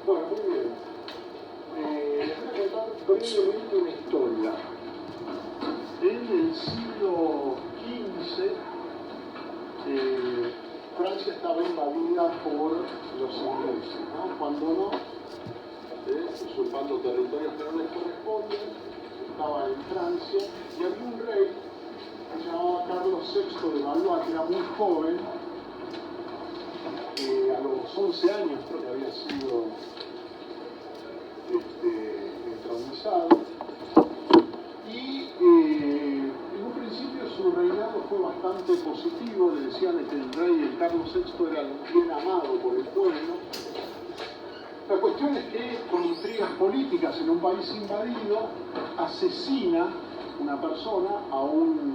Bueno, muy bien. Les voy a contar brevemente una historia. En el siglo XV, Francia estaba invadida por los ingleses, ¿no? Cuando no, usurpando territorios que no les corresponden, estaban en Francia, y había un rey que se llamaba Carlos VI de Valois, que era muy joven, a los 11 años creo que había sido entronizado, y en un principio su reinado fue bastante positivo. Le decían que el rey, el Carlos VI, era bien amado por el pueblo. La cuestión es que, con intrigas políticas en un país invadido, asesina una persona a una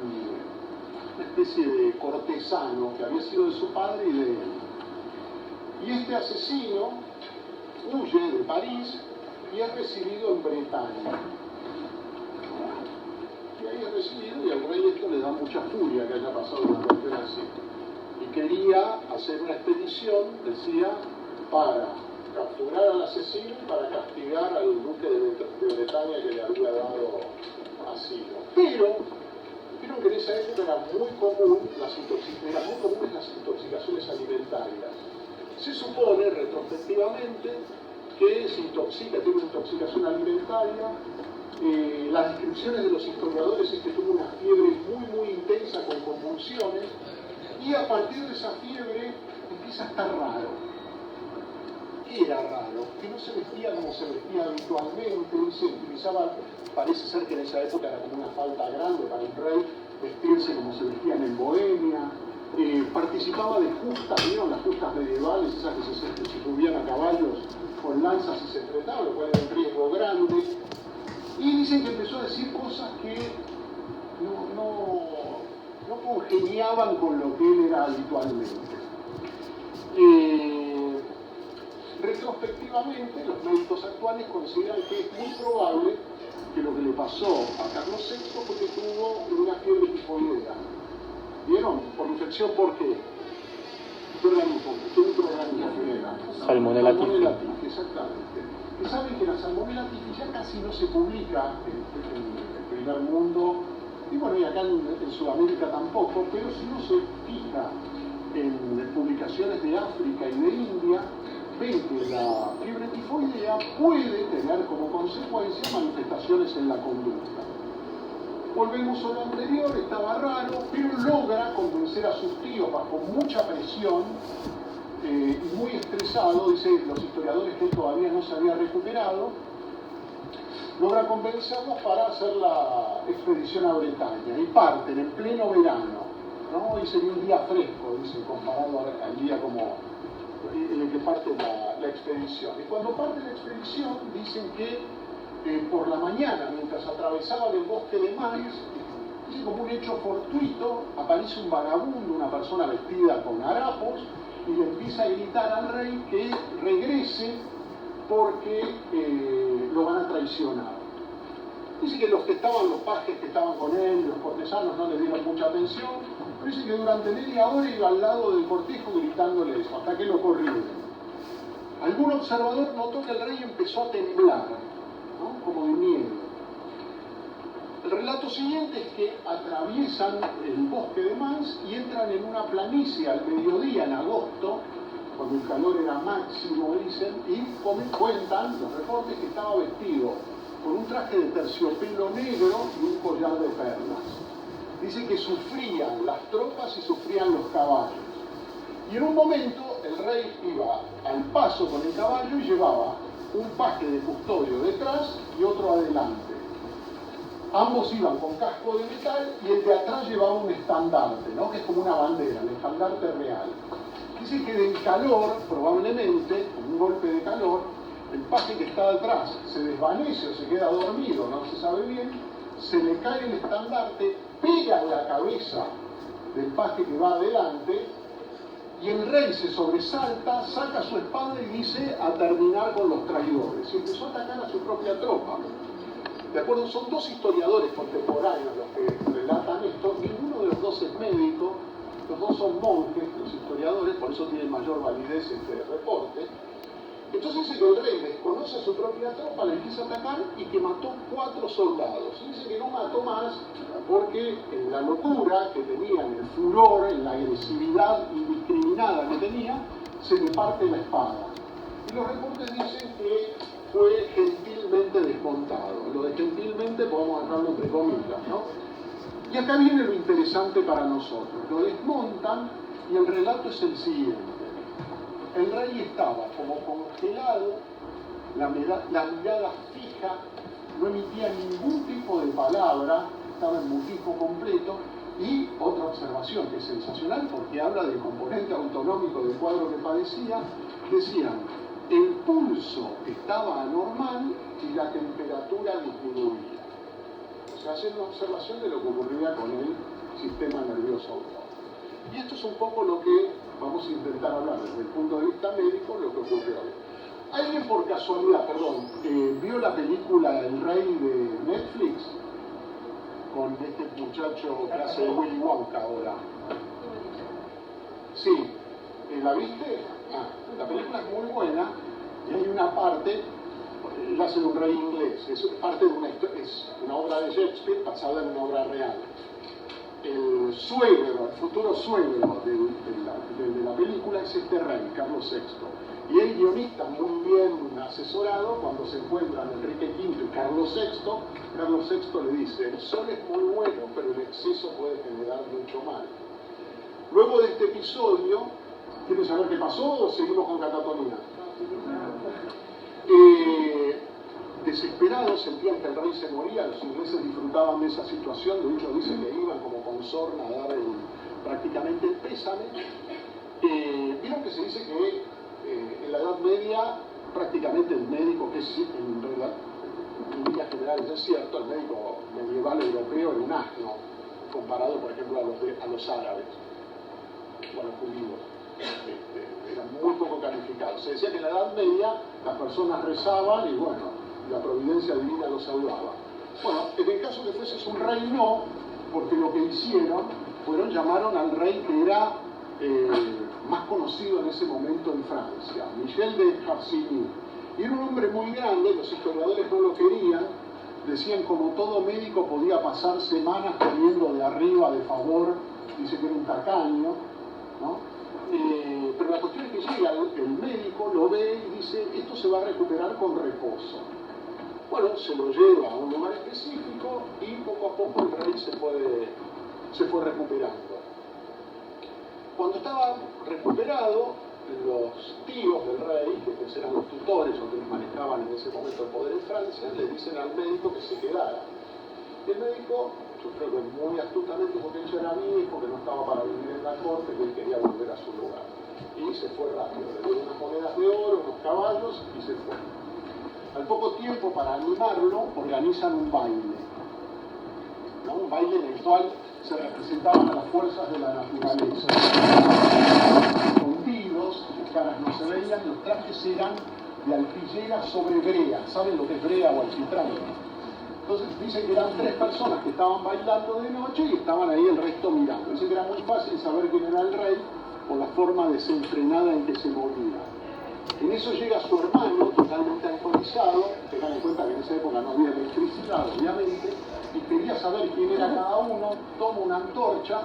especie de cortesano que había sido de su padre y de él. Y este asesino huye de París y es recibido en Bretaña. Y ahí es recibido, y al rey esto le da mucha furia que haya pasado una cuestión así. Y quería hacer una expedición, decía, para capturar al asesino y para castigar al duque de Bretaña que le había dado asilo. Pero vieron que en esa época eran muy comunes las intoxicaciones alimentarias. Se supone retrospectivamente que se intoxica, tiene una intoxicación alimentaria. Las descripciones de los historiadores es que tuvo una fiebre muy intensa con convulsiones, y a partir de esa fiebre empieza a estar raro. ¿Qué era raro? Que no se vestía como se vestía habitualmente, y se utilizaba, parece ser que en esa época era como una falta grande para el rey vestirse como se vestían en Bohemia. Participaba de justas, ¿vieron las justas medievales, esas que se subían a caballos con lanzas y se enfrentaban, lo cual era un riesgo grande. Y dicen que empezó a decir cosas que no congeniaban con lo que él era habitualmente. Retrospectivamente, los médicos actuales consideran que es muy probable que lo que le pasó a Carlos VI fue que tuvo una fiebre tifoidea. ¿Vieron? Por infección, ¿por qué? ¿Qué organismo? ¿Qué microorganismo genera? Salmonella typhi. Exactamente. Y saben que la Salmonella typhi ya casi no se publica en el primer mundo, y bueno, y acá en Sudamérica tampoco, pero si uno se fija en publicaciones de África y de India, ven que la fiebre tifoidea puede tener como consecuencia manifestaciones en la conducta. Volvemos a lo anterior, estaba raro, pero logra convencer a sus tíos bajo mucha presión y muy estresado. Dicen los historiadores que él todavía no se había recuperado. Logra convencerlos para hacer la expedición a Bretaña, y parten en pleno verano, ¿no? Y sería un día fresco, dicen, comparado al día como en el que parte la expedición. Y cuando parte la expedición, dicen que por la mañana, mientras atravesaban el bosque de Mans, y como un hecho fortuito, aparece un vagabundo, una persona vestida con harapos, y le empieza a gritar al rey que regrese porque lo van a traicionar. Dice que los pajes que estaban con él, los cortesanos, no le dieron mucha atención, pero dice que durante media hora iba al lado del cortejo gritándole eso, hasta que lo corrieron. Algún observador notó que el rey empezó a temblar, ¿no? Como de miedo. El relato siguiente es que atraviesan el bosque de Mans y entran en una planicie al mediodía en agosto, cuando el calor era máximo, dicen, y cuentan los reportes que estaba vestido con un traje de terciopelo negro y un collar de perlas. Dice que sufrían las tropas y sufrían los caballos. Y en un momento el rey iba al paso con el caballo y llevaba un paje de custodio detrás y otro adelante. Ambos iban con casco de metal y el de atrás llevaba un estandarte, ¿no? Que es como una bandera, el estandarte real. Dice que del calor, probablemente, con un golpe de calor, el paje que está detrás se desvanece o se queda dormido, no se sabe bien, se le cae el estandarte, pega en la cabeza del paje que va adelante, y el rey se sobresalta, saca su espada y dice: a terminar con los traidores. Y empezó a atacar a su propia tropa. ¿De acuerdo? Son dos historiadores contemporáneos los que relatan esto. Ninguno de los dos es médico, los dos son monjes, los historiadores, por eso tiene mayor validez este reporte. Entonces dice que el rey desconoce a su propia tropa, le empieza a atacar y que mató 4 soldados. Y dice que no mató más porque en la locura que tenía, en el furor, en la agresividad indiscriminada que tenía, se le parte la espada. Y los reportes dicen que fue gentilmente desmontado. Lo de gentilmente podemos dejarlo entre comillas, ¿no? Y acá viene lo interesante para nosotros. Lo desmontan y el relato es el siguiente. El rey estaba como congelado, la mirada fija, no emitía ningún tipo de palabra, estaba en mutismo completo. Y otra observación que es sensacional porque habla del componente autonómico del cuadro que padecía, decían, el pulso estaba anormal y la temperatura disminuía. O sea, hace una observación de lo que ocurría con el sistema nervioso autónomo. Y esto es un poco lo que vamos a intentar hablar desde el punto de vista médico, lo que ocurrió. ¿Alguien por casualidad, vio la película El Rey de Netflix? Con este muchacho que hace de Willy Wonka ahora. Sí, ¿la viste? La película es muy buena y hay una parte, él hace de un rey inglés, es parte de una obra de Shakespeare basada en una obra real. El suegro, el futuro suegro de la película es este rey, Carlos VI. Y el guionista, muy bien asesorado, cuando se encuentran Enrique V y Carlos VI le dice, el sol es muy bueno, pero el exceso puede generar mucho mal. Luego de este episodio, ¿quieren saber qué pasó o seguimos con catatonía? Desesperados, sentían que el rey se moría, los ingleses disfrutaban de esa situación, de hecho dicen que iban como con sorna a dar prácticamente el pésame. Vieron que se dice que en la Edad Media prácticamente el médico, que es en líneas generales es cierto, el médico medieval europeo era un asno comparado por ejemplo a los árabes o a los judíos. Eran muy poco calificados. Se decía que en la Edad Media las personas rezaban y bueno, la providencia divina los salvaba. Bueno, en el caso que fuese un rey no, porque lo que hicieron llamaron al rey que era más conocido en ese momento en Francia, Michel de Jarsigny. Y era un hombre muy grande, los historiadores no lo querían, decían como todo médico podía pasar semanas comiendo de arriba, de favor, dice que era un tacaño, ¿no? Pero la cuestión es que llega el médico, lo ve y dice, esto se va a recuperar con reposo. Bueno, se lo lleva a un lugar específico y poco a poco el rey se fue recuperando. Cuando estaba recuperado, los tíos del rey, que eran los tutores o que manejaban en ese momento el poder en Francia, le dicen al médico que se quedara. Y el médico, yo creo que muy astutamente, porque él ya era viejo, que no estaba para vivir en la corte, que él quería volver a su lugar. Y se fue rápido, le dio unas monedas de oro, unos caballos y se fue. Al poco tiempo, para animarlo, organizan un baile, ¿no? Un baile en el cual se representaban a las fuerzas de la naturaleza. Escondidos, sus caras no se veían, los trajes eran de alfillera sobre brea. ¿Saben lo que es brea o alquitrán? Entonces dicen que eran 3 personas que estaban bailando de noche y estaban ahí el resto mirando. Dicen que era muy fácil saber quién era el rey por la forma desenfrenada en que se movía. En eso llega su hermano, totalmente alcoholizado, tengan en cuenta que en esa época no había electricidad, obviamente, y quería saber quién era cada uno, toma una antorcha,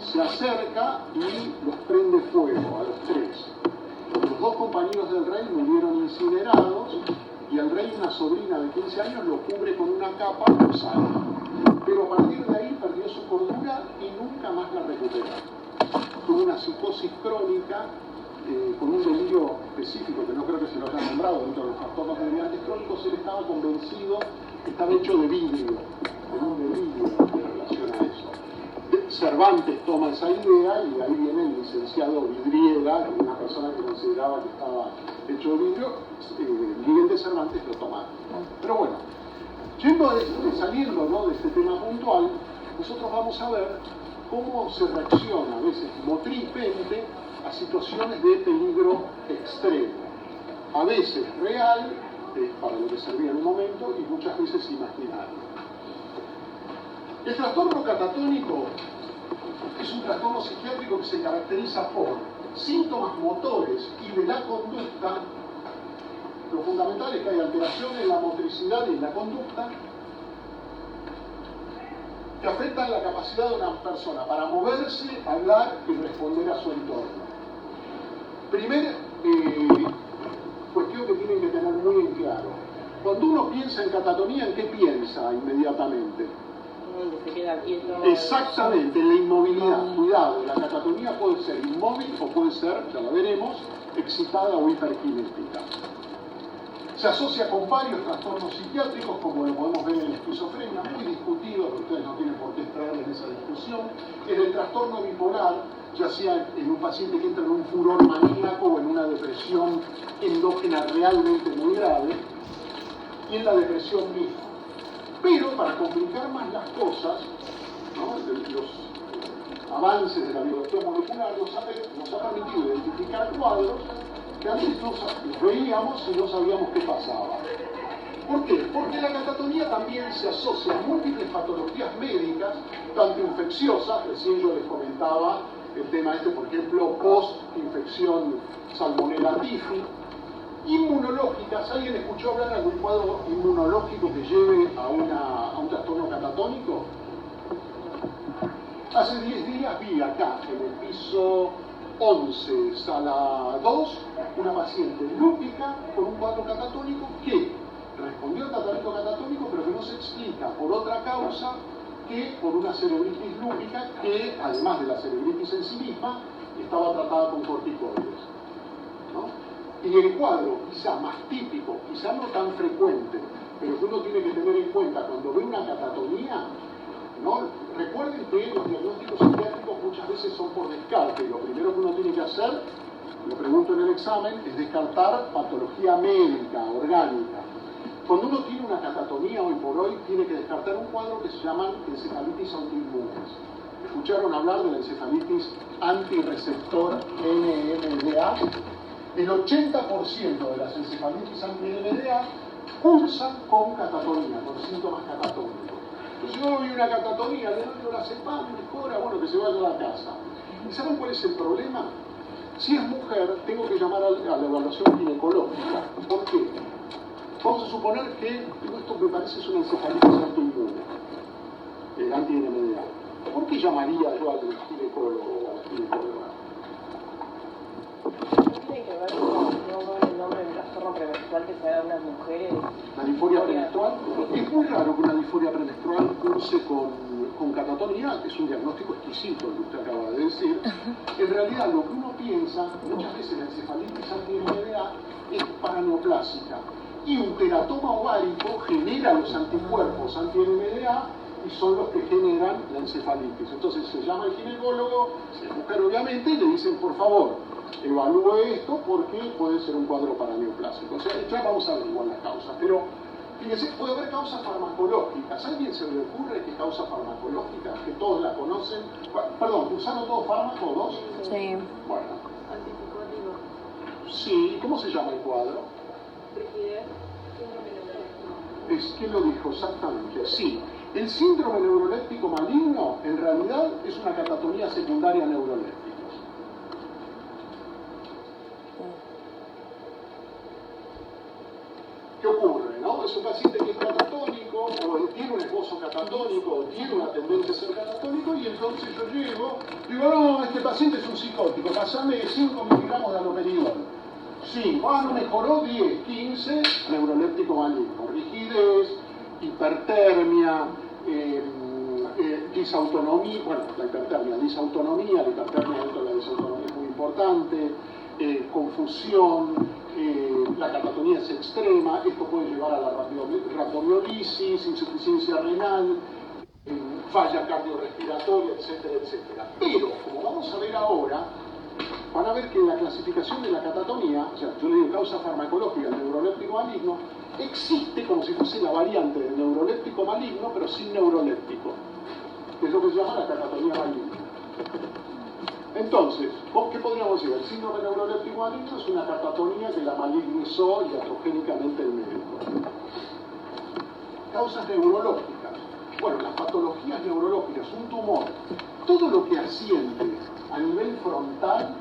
se acerca y los prende fuego a los 3. Los 2 compañeros del rey murieron incinerados y el rey, una sobrina de 15 años, lo cubre con una capa y lo salva. Pero a partir de ahí perdió su cordura y nunca más la recuperó. Tuvo una psicosis crónica con un delirio específico que no creo que se lo hayan nombrado dentro de los trastornos delirantes crónicos. Él estaba convencido que estaba hecho de vidrio, en un delirio en relación a eso. Cervantes toma esa idea y ahí viene el licenciado Vidriera, una persona que consideraba que estaba hecho de vidrio. Miguel de Cervantes lo toma. Pero bueno, saliendo, ¿no?, de este tema puntual, nosotros vamos a ver cómo se reacciona a veces motrizmente a situaciones de peligro extremo, a veces real, para lo que servía en un momento, y muchas veces imaginario. El trastorno catatónico es un trastorno psiquiátrico que se caracteriza por síntomas motores y de la conducta Lo fundamental es que hay alteraciones en la motricidad y en la conducta que afectan la capacidad de una persona para moverse, hablar y responder a su entorno. Primera cuestión que tienen que tener muy en claro. Cuando uno piensa en catatonía, ¿en qué piensa inmediatamente? Donde se queda quieto. Exactamente, en la inmovilidad. Cuidado, la catatonía puede ser inmóvil o puede ser, ya lo veremos, excitada o hiperkinética. Se asocia con varios trastornos psiquiátricos, como lo podemos ver en la esquizofrenia, muy discutido, pero ustedes no tienen por qué extraer en esa discusión. En el trastorno bipolar, ya sea en un paciente que entra en un furor maníaco o en una depresión endógena realmente muy grave, y en la depresión misma. Pero para complicar más las cosas, ¿no? Los avances de la biología molecular nos ha permitido identificar cuadros que antes los veíamos y no sabíamos qué pasaba. ¿Por qué? Porque la catatonía también se asocia a múltiples patologías médicas, tanto infecciosas, recién yo les comentaba el tema este, por ejemplo, post-infección Salmonella typhi, inmunológicas. ¿Alguien escuchó hablar de algún cuadro inmunológico que lleve a un trastorno catatónico? Hace 10 días vi acá, en el piso 11, sala 2, una paciente lúpica con un cuadro catatónico que respondió al tratamiento catatónico, pero que no se explica por otra causa que por una cerebritis lúpica que, además de la cerebritis en sí misma, estaba tratada con corticoides, ¿no? Y el cuadro quizá más típico, quizá no tan frecuente, pero que uno tiene que tener en cuenta cuando ve una catatonía, ¿no? Recuerden que los diagnósticos psiquiátricos muchas veces son por descarte. Lo primero que uno tiene que hacer, lo pregunto en el examen, es descartar patología médica, orgánica. Cuando uno tiene una catatonía hoy por hoy, tiene que descartar un cuadro que se llaman encefalitis autoinmunes. ¿Escucharon hablar de la encefalitis antirreceptor NMDA? El 80% de las encefalitis anti-NMDA cursan con catatonía, con síntomas catatónicos. Entonces yo vi una catatonía, le doy una cepam, mejora, bueno, que se vaya a la casa. ¿Y saben cuál es el problema? Si es mujer, tengo que llamar a la evaluación ginecológica. ¿Por qué? Vamos a suponer que esto me parece es una encefalitis autoinmune, el anti-NMDA. ¿Por qué llamaría yo al ginecólogo o a la ginecóloga? Tiene que ver con el nombre del trastorno premenstrual que se da a unas mujeres. La disforia premenstrual. Es muy raro que una disforia premenstrual curse con catatonía, es un diagnóstico exquisito el que usted acaba de decir. En realidad lo que uno piensa, muchas veces la encefalitis anti-NMDA es paraneoplásica y un teratoma ovárico genera los anticuerpos anti-NMDA y son los que generan la encefalitis. Entonces se llama el ginecólogo, si es mujer obviamente, y le dicen por favor, evalúe esto porque puede ser un cuadro paraneoplásico. O sea, ya vamos a averiguar las causas. Pero, fíjense, puede haber causas farmacológicas. ¿A alguien se le ocurre que causas farmacológicas, que todos las conocen? Perdón, ¿usaron todos fármacos, dos? Sí. Bueno. Antipsicótico. Sí, ¿cómo se llama el cuadro? Rigidez. ¿Quién lo dijo exactamente? Sí. El síndrome neuroléptico maligno, en realidad, es una catatonía secundaria neuroléptica. ¿Qué ocurre, no? Es un paciente que es catatónico, o tiene un esbozo catatónico, o tiene una tendencia a ser catatónico, y entonces yo digo, no, este paciente es un psicótico, pasame 5 miligramos de haloperidol. 5, no mejoró, 10, 15, neuroléptico maligno. Rigidez, hipertermia, disautonomía, bueno, la hipertermia dentro de la disautonomía es muy importante, confusión, la catatonía es extrema, esto puede llevar a la rhabdomiolisis, insuficiencia renal, falla cardiorrespiratoria, etcétera, etcétera. Pero, como vamos a ver ahora, van a ver que en la clasificación de la catatonía, o sea, yo le digo causa farmacológica del neuroléptico maligno, existe como si fuese la variante del neuroléptico maligno, pero sin neuroléptico, que es lo que se llama la catatonía maligna. Entonces, ¿qué podríamos decir? El síndrome neuroléptico maligno es una catatonía que la malignizó iatrogénicamente el médico. Causas neurológicas. Bueno, las patologías neurológicas, un tumor, todo lo que asciende a nivel frontal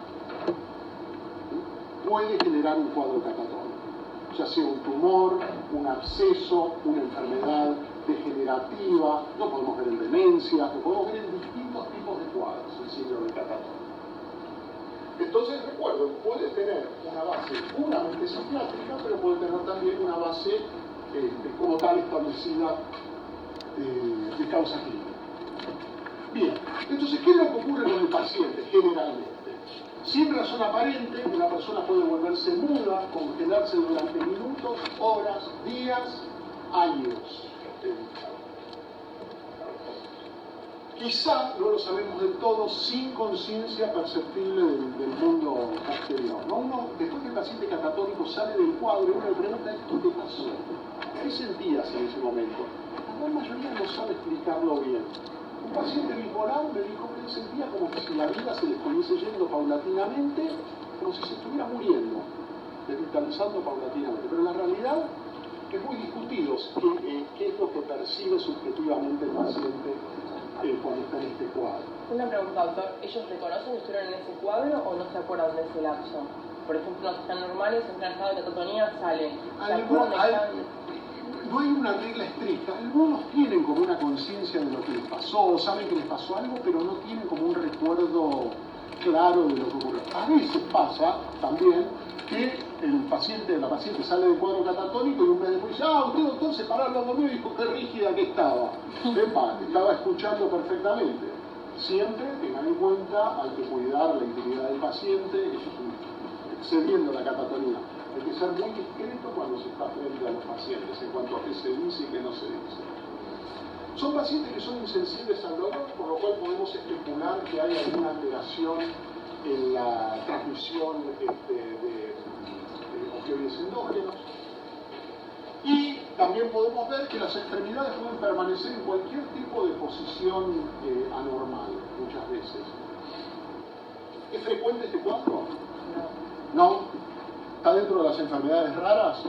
puede generar un cuadro catatónico. ya sea un tumor, un absceso, una enfermedad degenerativa, lo podemos ver en demencia, lo podemos ver en distintos tipos de cuadros, el síndrome catatónico. Entonces, recuerden, puede tener una base puramente psiquiátrica, pero puede tener también una base como tal establecida de causa clínica. Bien, entonces, ¿qué es lo que ocurre con el paciente generalmente? Sin razón aparente, una persona puede volverse muda, congelarse durante minutos, horas, días, años. Quizá no lo sabemos del todo sin conciencia perceptible del mundo exterior, ¿no? Uno, después que el paciente catatónico sale del cuadro, uno le pregunta, ¿esto qué pasó? ¿Qué sentías en ese momento? La gran mayoría no sabe explicarlo bien. Un paciente bipolar me dijo que él sentía como que si la vida se le estuviese yendo paulatinamente, como si se estuviera muriendo, desvitalizando paulatinamente. Pero la realidad es muy discutido qué es lo que percibe subjetivamente el paciente cuando está en este cuadro. Una pregunta, doctor. ¿Ellos reconocen que estuvieron en ese cuadro o no se acuerdan de ese lapso? Por ejemplo, si están normales, entran en estado de catatonía, salen. ¿Se acuerdan de que están...? No hay una regla estricta. Algunos tienen como una conciencia de lo que les pasó, saben que les pasó algo, pero no tienen como un recuerdo claro de lo que ocurrió. A veces pasa también que la paciente sale del cuadro catatónico y un mes después dice, usted doctor se paró al lado mío y dijo qué rígida que estaba. Estaba escuchando perfectamente. Siempre tengan en cuenta, hay que cuidar la intimidad del paciente, eso es excediendo la catatonía. Hay que ser muy discreto cuando se está frente a los pacientes en cuanto a qué se dice y qué no se dice. Son pacientes que son insensibles al dolor, por lo cual podemos especular que hay alguna alteración en la transmisión de opioides endógenos. Y también podemos ver que las extremidades pueden permanecer en cualquier tipo de posición anormal, muchas veces. ¿Es frecuente este cuadro? No. ¿Está dentro de las enfermedades raras?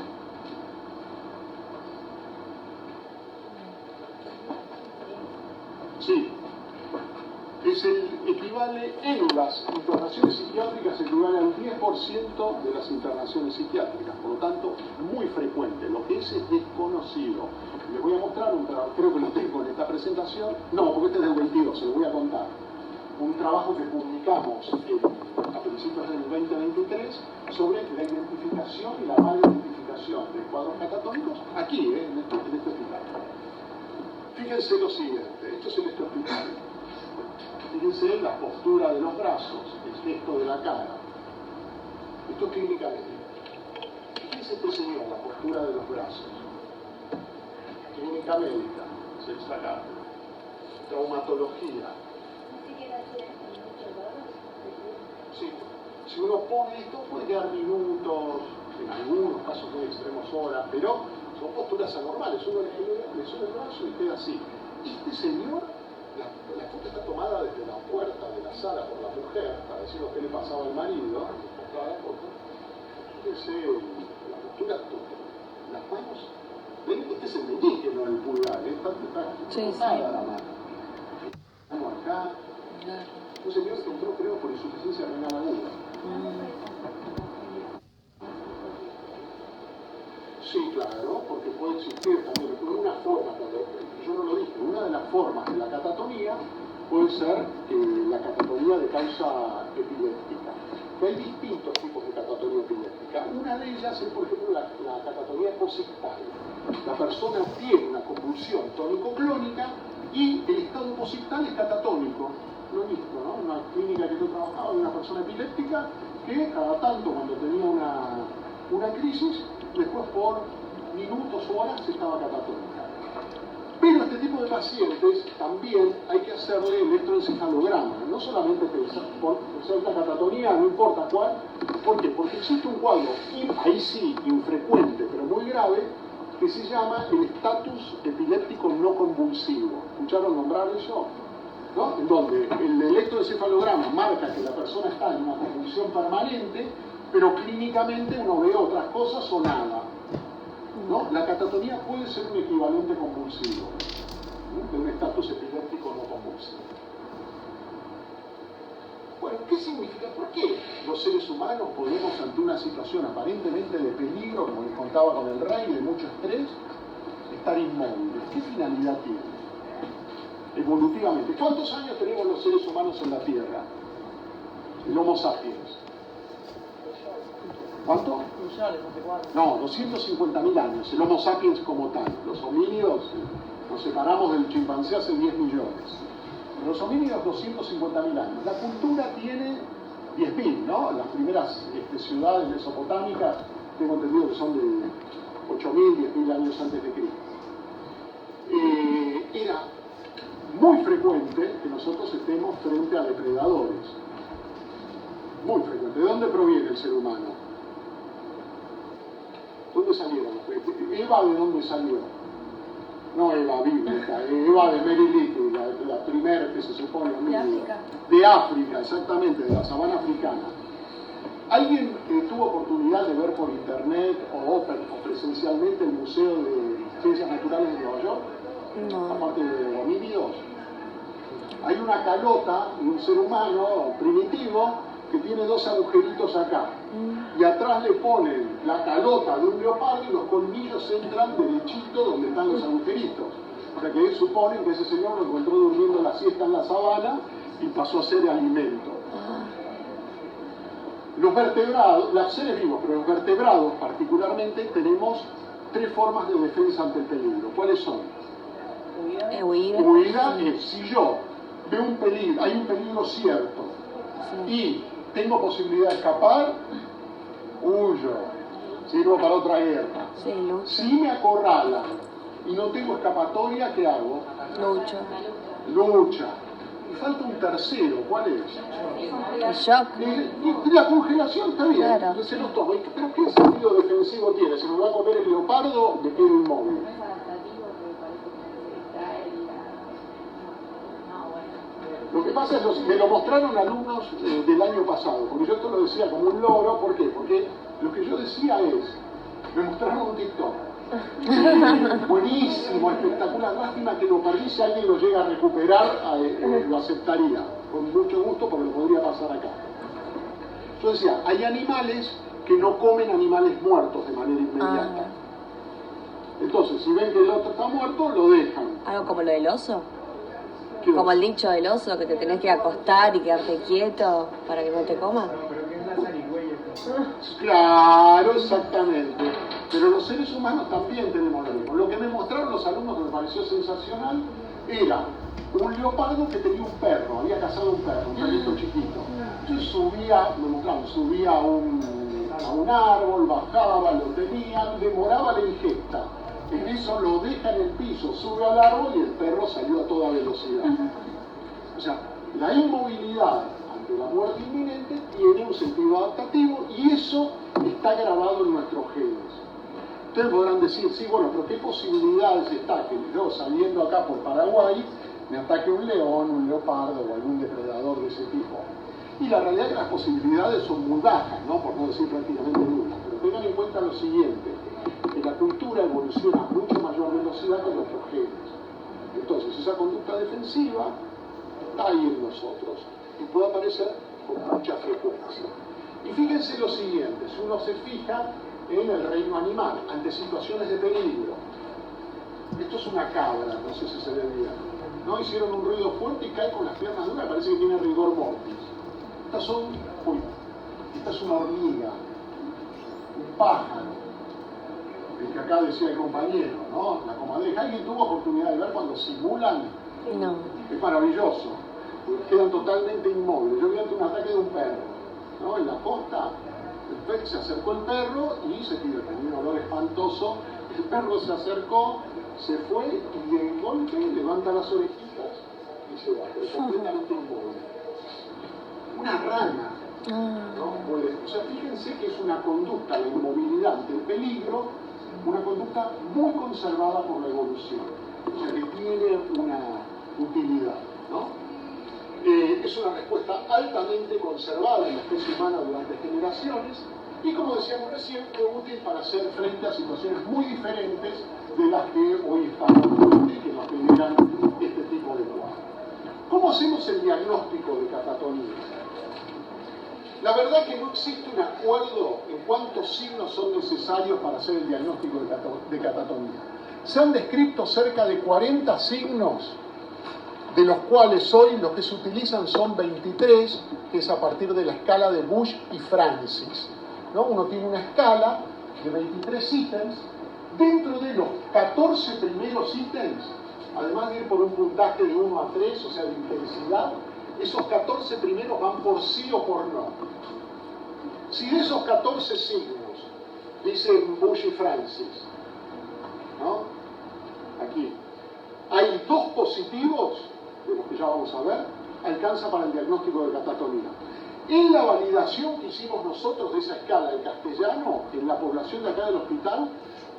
Sí. Equivale en las internaciones psiquiátricas, equivale al 10% de las internaciones psiquiátricas, por lo tanto, muy frecuente. Lo que es desconocido. Les voy a mostrar un trabajo, creo que lo tengo en esta presentación, no, porque este es del 22, se lo voy a contar. Un trabajo que publicamos a principios del 2023 sobre la identificación y la mala identificación de cuadros catatónicos aquí, en este hospital. Fíjense lo siguiente, esto es en este hospital. Fíjense la postura de los brazos, el gesto de la cara. Esto es clínica médica. Fíjense este señor, la postura de los brazos. Clínica médica, sexta cátedra. Traumatología. Sí. Si uno pone esto, puede quedar minutos, en algunos casos muy extremos horas, pero son posturas anormales. Uno le sube el brazo y queda así. Este señor, la foto está tomada desde la puerta de la sala por la mujer, para decirnos qué le pasaba al marido, mostraba la foto. Fíjense la postura, las manos. ¿Ven? Este es el meñique, no el pulgar, está la mano. Estamos acá. Un señor que entró, creo, por insuficiencia renal aguda. Sí, claro, porque puede existir también una forma, yo no lo dije, una de las formas de la catatonía puede ser la catatonía de causa epiléptica. Que hay distintos tipos de catatonía epiléptica. Una de ellas es, por ejemplo, la catatonía posictal. La persona tiene una convulsión tónico-clónica y el estado posictal es catatónico. Lo he visto, ¿no? Una clínica que yo trabajaba de una persona epiléptica que cada tanto, cuando tenía una crisis, después por minutos o horas estaba catatónica. Pero este tipo de pacientes también hay que hacerle electroencefalograma, no solamente pensar por la catatonía, no importa cuál. ¿Por qué? Porque existe un cuadro, ahí sí, infrecuente, pero muy grave, que se llama el estatus epiléptico no convulsivo. ¿Escucharon nombrar eso? ¿No? En donde el electroencefalograma marca que la persona está en una convulsión permanente, pero clínicamente uno ve otras cosas o nada. ¿No? La catatonía puede ser un equivalente convulsivo, ¿no? De un estatus epiléptico no convulsivo. Bueno, ¿qué significa? ¿Por qué los seres humanos podemos, ante una situación aparentemente de peligro, como les contaba con el rey, de mucho estrés, estar inmóviles? ¿Qué finalidad tiene? Evolutivamente, ¿cuántos años tenemos los seres humanos en la Tierra? El Homo sapiens. ¿Cuánto? Millones, no sé cuánto. No, 250.000 años, el Homo sapiens como tal. Los homínidos, nos separamos del chimpancé hace 10 millones. Pero los homínidos, 250.000 años. La cultura tiene 10.000, ¿no? Las primeras ciudades mesopotámicas, tengo entendido que son de 8.000, 10.000 años antes de Cristo. Era muy frecuente que nosotros estemos frente a depredadores. Muy frecuente. ¿De dónde proviene el ser humano? ¿Dónde salieron? ¿Eva de dónde salió? No Eva bíblica, Eva de Mary Little, la primera que se supone de África. De África, exactamente, de la sabana africana. ¿Alguien tuvo oportunidad de ver por internet o presencialmente el Museo de Ciencias Naturales de Nueva York? No. Aparte de homínidos. Hay una calota de un ser humano primitivo que tiene dos agujeritos acá. Y atrás le ponen la calota de un leopardo y los colmillos entran derechito donde están los agujeritos. O sea que ellos suponen que ese señor lo encontró durmiendo la siesta en la sabana y pasó a ser alimento. Los vertebrados, los seres vivos, pero los vertebrados particularmente, tenemos tres formas de defensa ante el peligro. ¿Cuáles son? Huida es si yo veo un peligro, hay un peligro cierto y tengo posibilidad de escapar, huyo, sirvo para otra guerra. Si me acorralan y no tengo escapatoria, ¿qué hago? Lucha. Y falta un tercero, ¿cuál es? El shock. Y la congelación está bien, Claro. se lo toma. ¿Pero qué sentido defensivo tiene? Si me va a comer el leopardo, me quedo inmóvil. Lo que pasa es que me lo mostraron alumnos del año pasado, porque yo esto lo decía como un loro. ¿Por qué? Porque lo que yo decía es, me mostraron un TikTok. Buenísimo, espectacular. Lástima que lo perdí. Si alguien lo llega a recuperar, lo aceptaría con mucho gusto porque lo podría pasar acá. Yo decía, hay animales que no comen animales muertos de manera inmediata. Entonces, si ven que el otro está muerto, lo dejan. ¿Algo como lo del oso? Como el dicho del oso, que te tenés que acostar y quedarte quieto para que no te coma. Claro, exactamente. Pero los seres humanos también tenemos lo mismo. Lo que me mostraron los alumnos, que me pareció sensacional, era un leopardo que tenía un perro, había cazado un perro, un perrito chiquito. Entonces subía a un árbol, bajaba, lo tenía, demoraba la ingesta. En eso lo deja en el piso, sube al árbol y el perro salió a toda velocidad. O sea, la inmovilidad ante la muerte inminente tiene un sentido adaptativo y eso está grabado en nuestros genes. Ustedes podrán decir, sí, bueno, pero ¿qué posibilidades está que yo saliendo acá por Paraguay me ataque un león, un leopardo o algún depredador de ese tipo? Y la realidad es que las posibilidades son muy bajas, ¿no? Por no decir prácticamente nulas. Pero tengan en cuenta lo siguiente, que la cultura evoluciona a mucho mayor velocidad que nuestros genes. Entonces, esa conducta defensiva está ahí en nosotros y puede aparecer con mucha frecuencia. Y fíjense lo siguiente, si uno se fija en el reino animal, ante situaciones de peligro. Esto es una cabra, no sé si se ve bien. ¿No? Hicieron un ruido fuerte y cae con las piernas duras, parece que tiene rigor mortis. Esta es una hormiga, un pájaro, el que acá decía el compañero, ¿no? La comadreja. ¿Alguien tuvo oportunidad de ver cuando simulan? No. Es maravilloso, quedan totalmente inmóviles. Yo vi ante un ataque de un perro, ¿no? En la costa, se acercó el perro y se tiró, tenía un olor espantoso. El perro se acercó, se fue y de golpe levanta las orejitas y se va, pero completamente inmóvil. Una rana, ¿no? O sea, fíjense que es una conducta, la inmovilidad ante el peligro, una conducta muy conservada por la evolución, o sea, que tiene una utilidad, ¿no? Es una respuesta altamente conservada en la especie humana durante generaciones y, como decíamos recién, fue útil para hacer frente a situaciones muy diferentes de las que hoy estamos y que nos generan este tipo de cuadros. ¿Cómo hacemos el diagnóstico de catatonía? La verdad que no existe un acuerdo en cuántos signos son necesarios para hacer el diagnóstico de catatonía. Se han descrito cerca de 40 signos, de los cuales hoy los que se utilizan son 23, que es a partir de la escala de Bush y Francis, ¿no? Uno tiene una escala de 23 ítems. Dentro de los 14 primeros ítems, además de ir por un puntaje de 1 a 3, o sea, de intensidad, esos 14 primeros van por sí o por no. Si de esos 14 signos, dicen Bush y Francis, ¿no? Aquí, hay 2 positivos, de los que ya vamos a ver, alcanza para el diagnóstico de catatonía. En la validación que hicimos nosotros de esa escala en castellano, en la población de acá del hospital,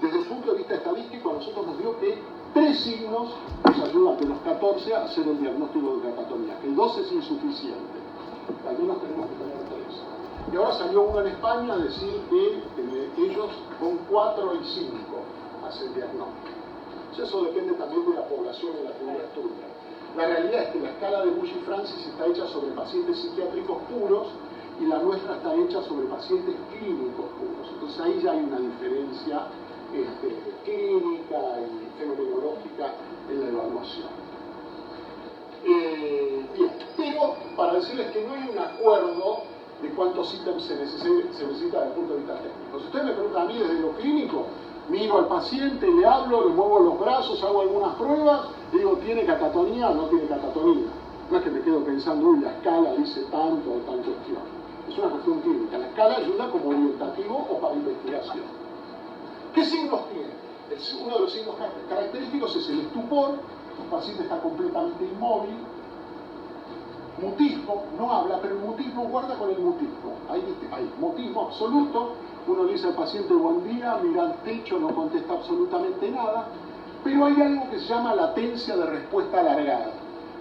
desde el punto de vista estadístico, a nosotros nos dio que 3 signos nos ayudan de los 14 a hacer el diagnóstico de catatonía, que el 2 es insuficiente, al menos tenemos que tener 3. Y ahora salió uno en España a decir que ellos con 4 y 5 hacen diagnóstico. Eso depende también de la población en la que uno estudia. La realidad es que la escala de Bush y Francis está hecha sobre pacientes psiquiátricos puros y la nuestra está hecha sobre pacientes clínicos puros. Entonces ahí ya hay una diferencia clínica y fenomenológica en la evaluación. Bien, pero para decirles que no hay un acuerdo de cuántos ítems se necesita desde el punto de vista técnico. Si ustedes me preguntan a mí desde lo clínico, miro al paciente, le hablo, le muevo los brazos, hago algunas pruebas, digo, ¿tiene catatonía o no tiene catatonía? No es que me quedo pensando, uy, la escala dice tanto o tal cuestión. Es una cuestión clínica. La escala ayuda como orientativo o para investigación. ¿Qué signos tiene? Uno de los signos característicos es el estupor, el paciente está completamente inmóvil, mutismo, no habla, pero el mutismo guarda con el mutismo. Hay mutismo absoluto, uno le dice al paciente buen día, mira al techo, no contesta absolutamente nada, pero hay algo que se llama latencia de respuesta alargada.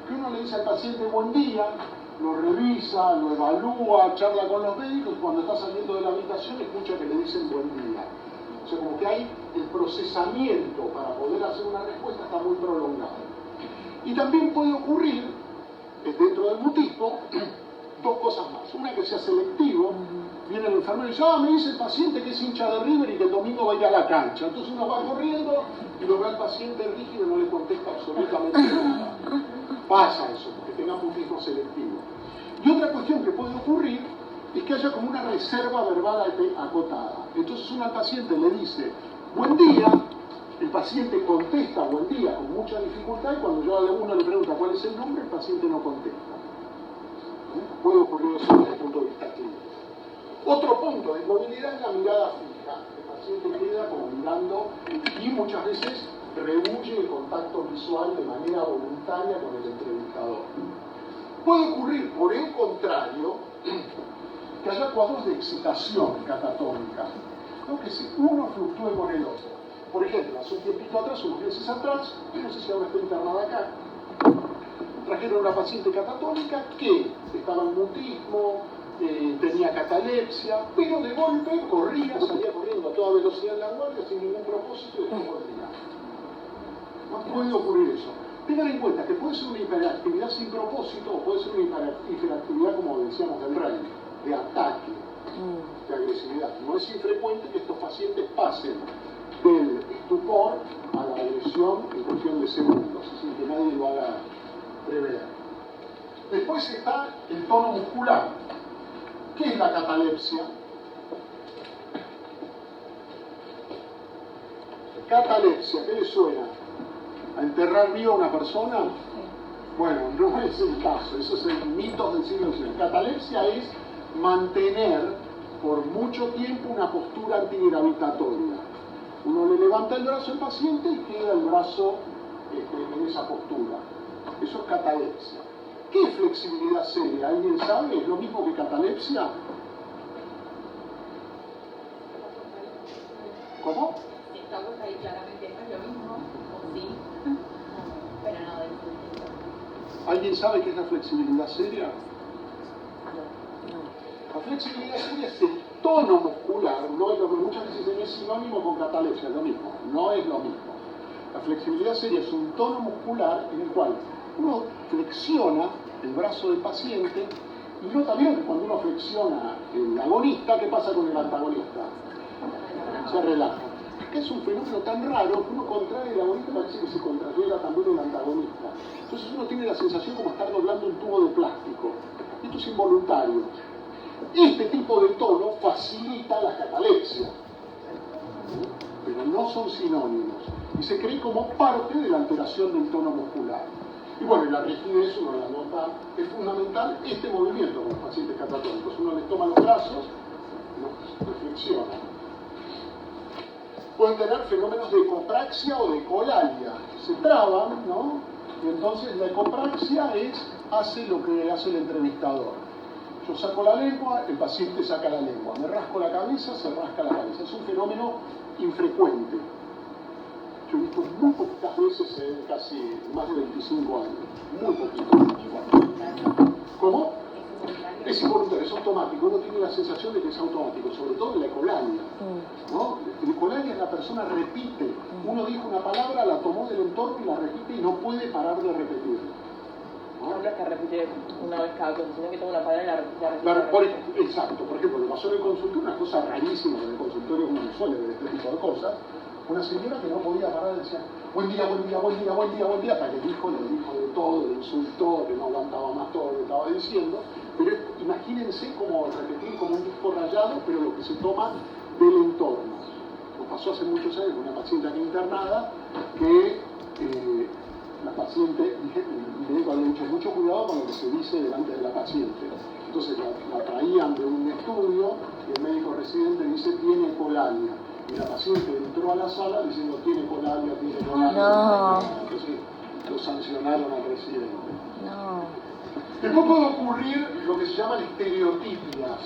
Que uno le dice al paciente buen día, lo revisa, lo evalúa, charla con los médicos, cuando está saliendo de la habitación escucha que le dicen buen día. O sea, como que hay el procesamiento para poder hacer una respuesta está muy prolongado. Y también puede ocurrir, dentro del mutismo, 2 cosas más. Una, que sea selectivo. Viene el enfermero y dice, me dice el paciente que es hincha de River y que el domingo va a ir a la cancha. Entonces uno va corriendo y lo ve al paciente rígido y no le contesta absolutamente nada. Pasa eso, porque tenga mutismo selectivo. Y otra cuestión que puede ocurrir es que haya como una reserva verbal acotada. Entonces uno al paciente le dice, buen día, el paciente contesta buen día con mucha dificultad y cuando uno le pregunta cuál es el nombre, el paciente no contesta. Puede ocurrir eso desde el punto de vista clínico. Otro punto de inmovilidad es la mirada fija. El paciente queda como mirando y muchas veces rehuye el contacto visual de manera voluntaria con el entrevistador. Puede ocurrir, por el contrario, que haya cuadros de excitación catatónica, ¿no? Que uno fluctúe con el otro. Por ejemplo, hace un tiempito atrás, unos meses atrás, no sé si ahora está internada acá, trajeron a una paciente catatónica que estaba en mutismo, tenía catalepsia, pero de golpe salía corriendo a toda velocidad en la guardia sin ningún propósito y después volvía. No puede ocurrir eso. Tengan en cuenta que puede ser una hiperactividad sin propósito o puede ser una hiperactividad, como decíamos, del rey, de ataque, de agresividad. No es infrecuente que estos pacientes pasen del estupor a la agresión en cuestión de segundos, sin que nadie lo haga prever. Después está el tono muscular. ¿Qué es la catalepsia? Catalepsia, ¿qué le suena? ¿A enterrar viva a una persona? Bueno, no es el caso, eso es el mito del siglo XIX. Catalepsia es mantener por mucho tiempo una postura antigravitatoria. Uno le levanta el brazo al paciente y queda el brazo en esa postura. Eso es catalepsia. ¿Qué es flexibilidad seria? ¿Alguien sabe? ¿Es lo mismo que catalepsia? ¿Cómo? Estamos ahí claramente, no es lo mismo, o sí, pero no del todo. ¿Alguien sabe qué es la flexibilidad seria? La flexibilidad seria es el tono muscular, no es lo que muchas veces es sinónimo con catalepsia, es lo mismo, no es lo mismo. La flexibilidad seria es un tono muscular en el cual uno flexiona el brazo del paciente Y nota bien que cuando uno flexiona el agonista, ¿qué pasa con el antagonista? Se relaja. Que es un fenómeno tan raro que uno contrae el agonista, parece que se contrayera también el antagonista. Entonces uno tiene la sensación como estar doblando un tubo de plástico. Esto es involuntario. Este tipo de tono facilita la catalepsia, pero no son sinónimos. Y se cree como parte de la alteración del tono muscular. Y bueno, la rigidez, uno la nota, es fundamental este movimiento con los pacientes catatónicos. Uno les toma los brazos, los reflexiona. Pueden tener fenómenos de ecopraxia o de ecolalia. Se traban, ¿no? Y entonces la ecopraxia hace lo que hace el entrevistador. Yo saco la lengua, el paciente saca la lengua. Me rasco la cabeza, se rasca la cabeza. Es un fenómeno infrecuente. Yo he visto muy poquitas veces en casi más de 25 años. Muy poquito. ¿Cómo? Es involuntario, es automático. Uno tiene la sensación de que es automático, sobre todo en la ecolalia, ¿no? En la ecolalia la persona repite. Uno dijo una palabra, la tomó del entorno y la repite y no puede parar de repetirla. No es que repite una vez cada cosa, sino que toma una palabra y la repite. Exacto. Por ejemplo, me pasó en el consultorio una cosa rarísima, en el consultorio uno no suele ver este tipo de cosas. Una señora que no podía parar decía, buen día, buen día, buen día, buen día, buen día, hasta que le dijo de todo, le insultó, que no aguantaba más todo lo que estaba diciendo. Pero imagínense como repetir como un disco rayado, pero lo que se toma del entorno. Nos pasó hace muchos años con una paciente aquí internada que la paciente, el médico había dicho mucho cuidado con lo que se dice delante de la paciente. Entonces la traían de un estudio y el médico residente dice tiene ecolalia. Y la paciente entró a la sala diciendo tiene ecolalia, tiene ecolalia. No. Entonces lo sancionaron al residente. No. Después puede ocurrir lo que se llaman estereotipias.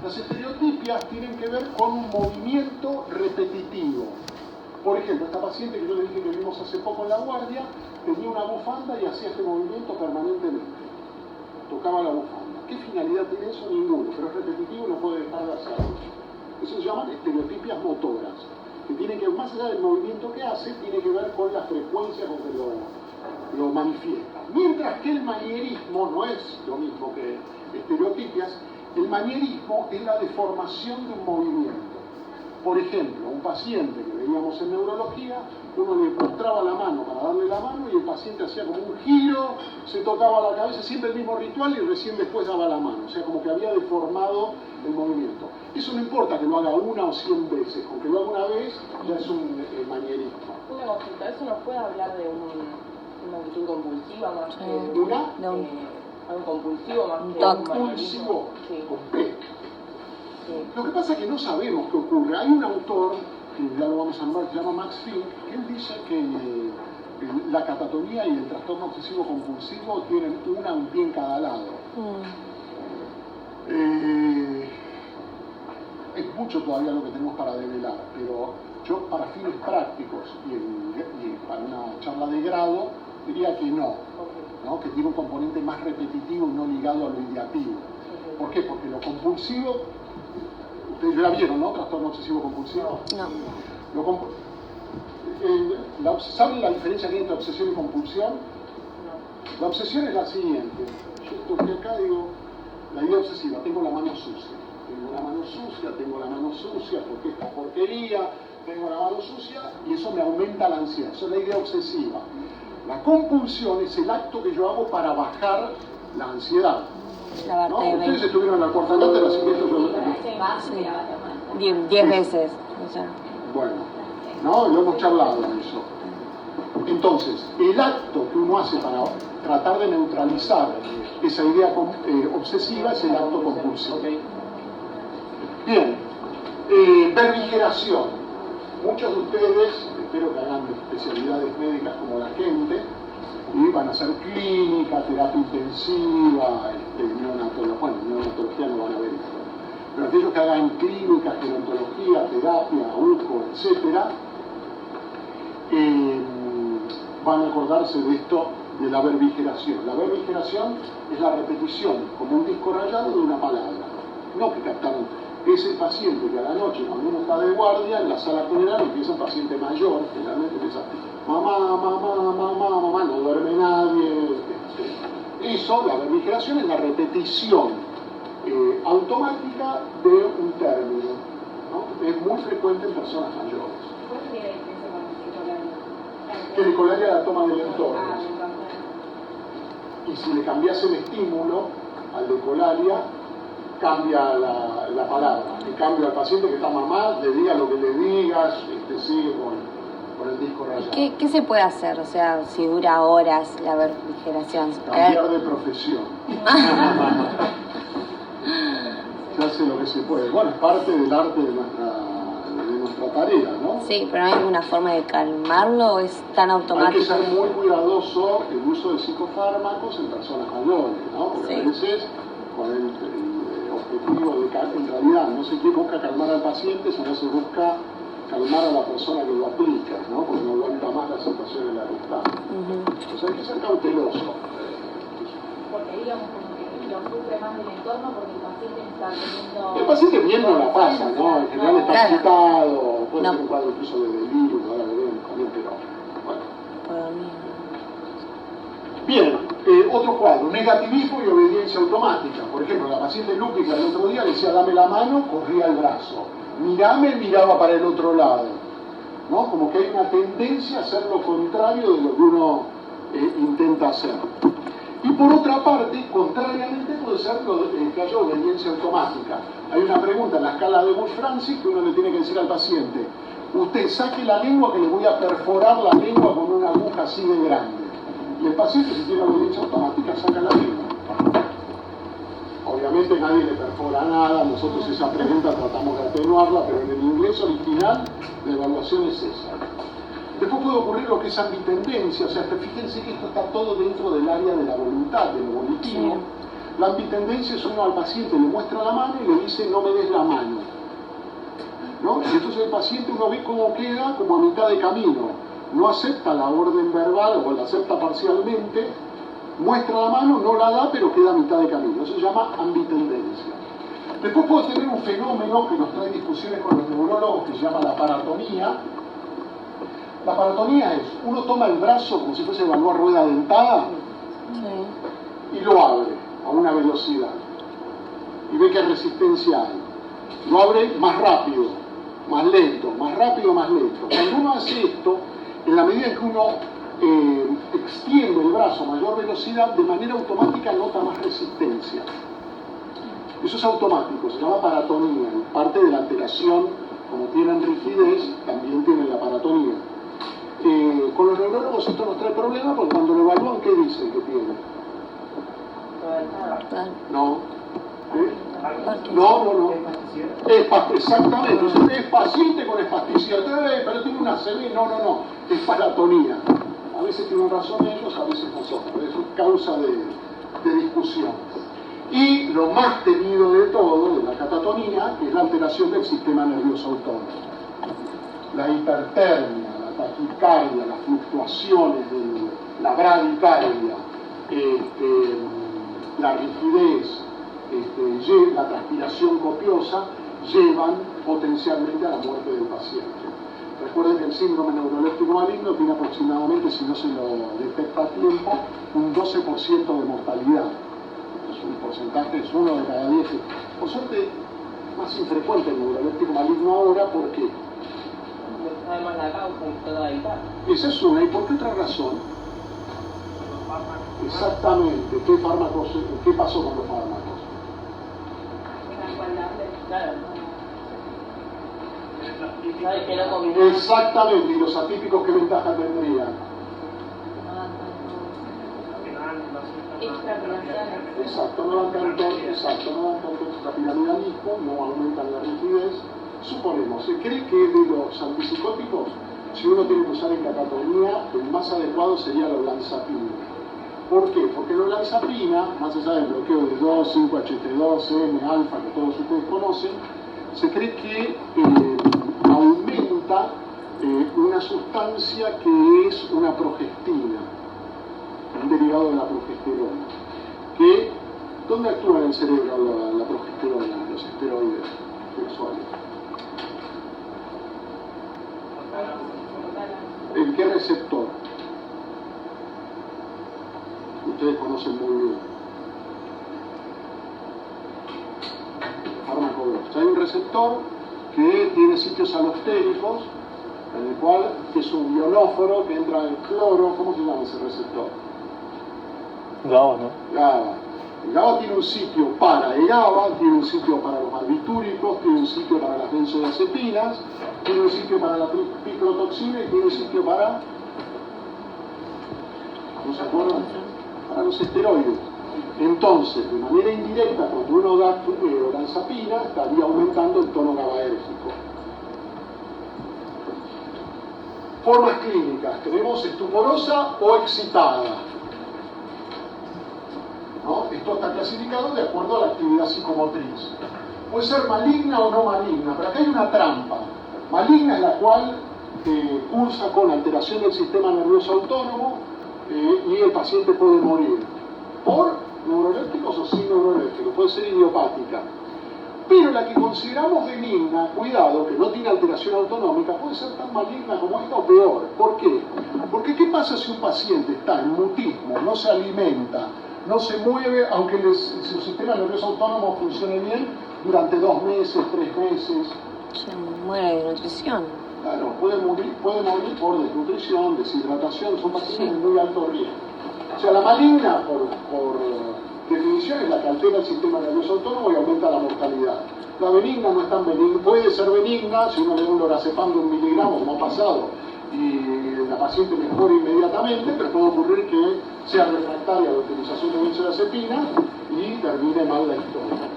Las estereotipias tienen que ver con un movimiento repetitivo. Por ejemplo, esta paciente que yo le dije que vimos hace poco en la guardia, tenía una bufanda y hacía este movimiento permanentemente. Tocaba la bufanda. ¿Qué finalidad tiene eso? Ninguno, pero es repetitivo y no puede dejar de hacerlo. Eso se llaman estereotipias motoras, que tienen que, más allá del movimiento que hace, tiene que ver con la frecuencia con que lo manifiesta. Mientras que el manierismo no es lo mismo que estereotipias, el manierismo es la deformación de un movimiento. Por ejemplo, un paciente que veíamos en neurología, uno le mostraba la mano para darle la mano y el paciente hacía como un giro, se tocaba la cabeza, siempre el mismo ritual y recién después daba la mano. O sea, como que había deformado el movimiento. Eso no importa que lo haga 1 o 100 veces, con que lo haga una vez ya es un manierismo. Una consulta, ¿eso nos puede hablar de una actitud compulsiva más que algo compulsivo más que un compulsivo? Sí. Con P. Sí. Lo que pasa es que no sabemos qué ocurre. Hay un autor, que ya lo vamos a nombrar, que se llama Max Fink, que él dice que la catatonía y el trastorno obsesivo compulsivo tienen un pie en cada lado. Es mucho todavía lo que tenemos para develar, pero yo para fines prácticos y para una charla de grado diría que no, que tiene un componente más repetitivo y no ligado a lo ideativo. ¿Por qué? Porque lo compulsivo, ustedes ya vieron, ¿no? Trastorno obsesivo compulsivo. No. ¿Saben la diferencia que hay entre obsesión y compulsión? La obsesión es la siguiente. Yo estoy acá y digo, la idea obsesiva, tengo la mano sucia. Tengo la mano sucia, porque esta porquería, tengo la mano sucia, y eso me aumenta la ansiedad. Eso es la idea obsesiva. La compulsión es el acto que yo hago para bajar la ansiedad. ¿No? Ustedes estuvieron en la cuarta nota, así que esto yo... 10 veces. O sea. Bueno, ¿no? Lo hemos charlado de eso. Entonces, el acto que uno hace para tratar de neutralizar esa idea obsesiva es el acto compulsivo. Bien, barbituración. Muchos de ustedes, espero que hagan especialidades médicas como la gente, y van a hacer clínica, terapia intensiva, neonatología no van a ver esto. Pero aquellos que hagan clínica, gerontología, terapia, UCO, etc., van a acordarse de esto, de la verbigeración. La verbigeración es la repetición, como un disco rayado, de una palabra. No que captaron. Es el paciente que a la noche, cuando uno está de guardia, en la sala general empieza un paciente mayor, generalmente empieza mamá, mamá, mamá, mamá, no duerme nadie, Eso, la vermigeración, es la repetición automática de un término, ¿no? Es muy frecuente en personas mayores. ¿Cuál sería la diferencia con el Que el ecolalia la toma del entorno. Ah, del entorno. Y si le cambias el estímulo al de ecolalia, cambia la palabra. En cambio, al paciente que está mamá, le diga lo que le digas, sigue con el disco rayado. ¿Qué se puede hacer? O sea, si dura horas la refrigeración. Cambiar de profesión. Se hace lo que se puede. Bueno, es parte del arte de nuestra tarea, ¿no? Sí, pero ¿no hay alguna forma de calmarlo o es tan automático? Hay que ser muy cuidadoso el uso de psicofármacos en personas mayores, ¿no? Porque Sí. a veces con el objetivo de, en realidad, no se busca calmar al paciente, sino se busca calmar a la persona que lo aplica, ¿no? Porque no aguanta más la situación en la que está. Entonces hay que ser cauteloso. Porque digamos como que lo sufre más del entorno porque el paciente está teniendo... El paciente bien no la pasa, ¿no? En general está Claro. agitado, puede No. ser un cuadro incluso de delirio, ahora veremos también, pero bueno. Por dormir. Bien, otro cuadro, negativismo y obediencia automática. Por ejemplo, la paciente lúpica el otro día le decía dame la mano, corría el brazo. Mirame, miraba para el otro lado. ¿No? Como que hay una tendencia a hacer lo contrario de lo que uno intenta hacer. Y por otra parte, contrariamente, puede ser que haya obediencia automática. Hay una pregunta en la escala de Bush-Francis que uno le tiene que decir al paciente: usted saque la lengua que le voy a perforar la lengua con una aguja así de grande. Y el paciente, si tiene obediencia automática, saca la lengua. Obviamente nadie le perfora nada, nosotros esa pregunta tratamos de atenuarla, pero en el inglés original la evaluación es esa. Después puede ocurrir lo que es ambitendencia, o sea, fíjense que esto está todo dentro del área de la voluntad, de lo volitivo. La ambitendencia es uno al paciente le muestra la mano y le dice no me des la mano, ¿no? Y entonces el paciente uno ve cómo queda como a mitad de camino. No acepta la orden verbal o la acepta parcialmente, muestra la mano, no la da, pero queda a mitad de camino. Eso se llama ambitendencia. Después puedo tener un fenómeno que nos trae discusiones con los neurólogos que se llama la paratonía. La paratonía es, uno toma el brazo como si fuese a evaluar rueda dentada y lo abre a una velocidad y ve qué resistencia hay. Lo abre más rápido, más lento, más rápido, más lento. Cuando uno hace esto, en la medida en que uno extiende el brazo a mayor velocidad, de manera automática nota más resistencia. Eso es automático, se llama paratonía. Parte de la alteración, como tienen rigidez, también tienen la paratonía. Con los neurólogos esto nos trae problemas porque cuando lo evalúan, ¿qué dicen que tienen? No. No. Exactamente, es paciente con espasticidad, pero tiene una CB, no, es paratonía. A veces tienen razón ellos, a veces nosotros, eso es causa de discusión. Y lo más temido de todo, de la catatonía, es la alteración del sistema nervioso autónomo. La hipertermia, la taquicardia, las fluctuaciones, la bradicardia, la rigidez, la transpiración copiosa, llevan potencialmente a la muerte del paciente. Recuerden que el síndrome neuroléptico maligno tiene aproximadamente, si no se lo detecta a tiempo, un 12% de mortalidad. Es un porcentaje, es 1 de cada 10. Por suerte, más infrecuente el neuroléptico maligno ahora, ¿por qué? Además la causa y toda evitar. Esa es una, ¿y por qué otra razón? Exactamente, ¿qué pasó con los fármacos? Claro. ¿Sabes que no combinaba? Exactamente, y los atípicos, ¿qué ventaja tendrían? Exacto, no dan tanto extrapiramidalismo, no aumentan la rigidez. Suponemos, se cree que de los antipsicóticos, si uno tiene que usar en catatonía, el más adecuado sería la olanzapina. ¿Por qué? Porque la olanzapina, más allá del bloqueo de 2, 5-HT2, M-alfa, que todos ustedes conocen, se cree que aumenta una sustancia que es una progestina, un derivado de la progesterona. ¿Dónde actúa en el cerebro la progesterona, los esteroides sexuales? ¿En qué receptor? ustedes conocen muy bien. Fármaco 2. Hay un receptor que tiene sitios alostéricos, en el cual es un ionóforo que entra en cloro. ¿Cómo se llama ese receptor? GABA, ¿no? GABA. El GABA tiene un sitio para el GABA, tiene un sitio para los barbitúricos, tiene un sitio para las benzodiazepinas, tiene un sitio para la piclotoxina y tiene un sitio para... ¿no se acuerdan? Para los esteroides. Entonces, de manera indirecta, cuando uno da olanzapina, estaría aumentando el tono GABAérgico. Formas clínicas, tenemos estuporosa o excitada. ¿No? Esto está clasificado de acuerdo a la actividad psicomotriz. Puede ser maligna o no maligna, pero acá hay una trampa. Maligna es la cual cursa con alteración del sistema nervioso autónomo y el paciente puede morir por neurolépticos o sin neurolépticos, puede ser idiopática. Pero la que consideramos benigna, cuidado, que no tiene alteración autonómica, puede ser tan maligna como esta o peor. ¿Por qué? Porque ¿qué pasa si un paciente está en mutismo, no se alimenta, no se mueve, aunque su sistema nervioso autónomo funcione bien, durante 2 meses, 3 meses? Se muere de nutrición. Claro, puede morir por desnutrición, deshidratación, son pacientes de muy alto riesgo. O sea, la maligna, por definición, es la que altera el sistema nervioso autónomo y aumenta la mortalidad. La benigna no es tan benigna, puede ser benigna si uno le da un lorazepam de 1 miligramo, como ha pasado, y la paciente mejora inmediatamente, pero puede ocurrir que sea refractaria a la utilización de benzodiazepina y termine mal la historia.